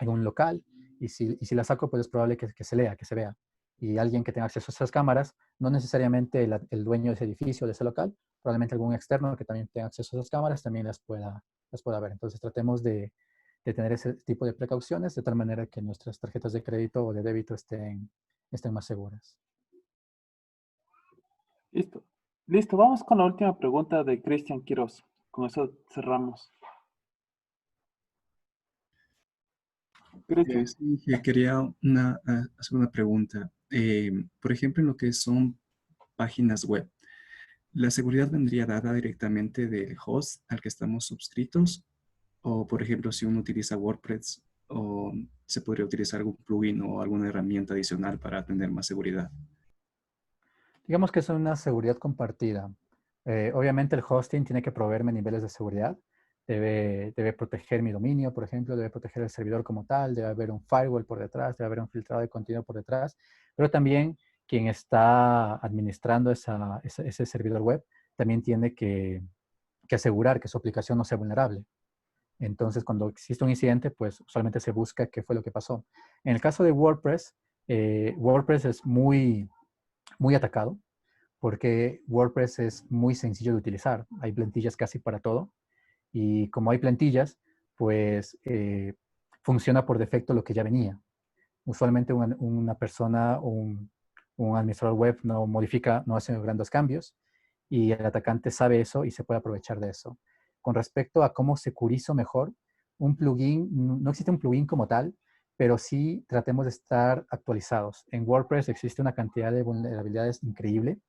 un local, y si la saco, pues es probable que se lea, que se vea. Y alguien que tenga acceso a esas cámaras, no necesariamente el dueño de ese edificio, de ese local, probablemente algún externo que también tenga acceso a esas cámaras, también las pueda ver. Entonces tratemos de tener ese tipo de precauciones de tal manera que nuestras tarjetas de crédito o de débito estén más seguras. Listo. Listo, vamos con la última pregunta de Cristian Quiroz. Con eso cerramos. Cristian. Sí, que quería hacer una pregunta. Por ejemplo, en lo que son páginas web, ¿la seguridad vendría dada directamente del host al que estamos suscritos? O, por ejemplo, si uno utiliza WordPress, o se podría utilizar algún plugin o alguna herramienta adicional para tener más seguridad. Digamos que es una seguridad compartida. Obviamente el hosting tiene que proveerme niveles de seguridad. Debe proteger mi dominio, por ejemplo, debe proteger el servidor como tal, debe haber un firewall por detrás, debe haber un filtrado de contenido por detrás, pero también quien está administrando ese servidor web también tiene que asegurar que su aplicación no sea vulnerable. Entonces, cuando existe un incidente, pues usualmente se busca qué fue lo que pasó. En el caso de WordPress, WordPress es muy atacado porque WordPress es muy sencillo de utilizar. Hay plantillas casi para todo. Y como hay plantillas, pues funciona por defecto lo que ya venía. Usualmente una persona o un administrador web no hace grandes cambios y el atacante sabe eso y se puede aprovechar de eso. Con respecto a cómo securizo mejor, un plugin, no existe un plugin como tal, pero sí tratemos de estar actualizados. En WordPress existe una cantidad de vulnerabilidades increíble.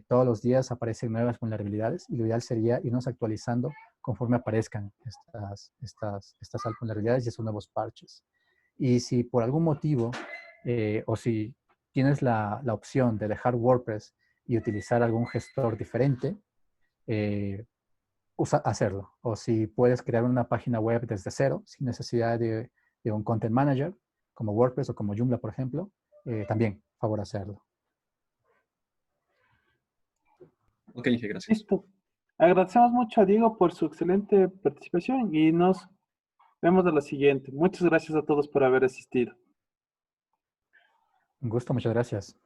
Todos los días aparecen nuevas vulnerabilidades y lo ideal sería irnos actualizando conforme aparezcan estas vulnerabilidades y esos nuevos parches. Y si por algún motivo o si tienes la opción de dejar WordPress y utilizar algún gestor diferente, hacerlo. O si puedes crear una página web desde cero, sin necesidad de un content manager, como WordPress o como Joomla, por ejemplo, también favor hacerlo. Ok, gracias. Listo. Agradecemos mucho a Diego por su excelente participación y nos vemos a la siguiente. Muchas gracias a todos por haber asistido. Un gusto, muchas gracias.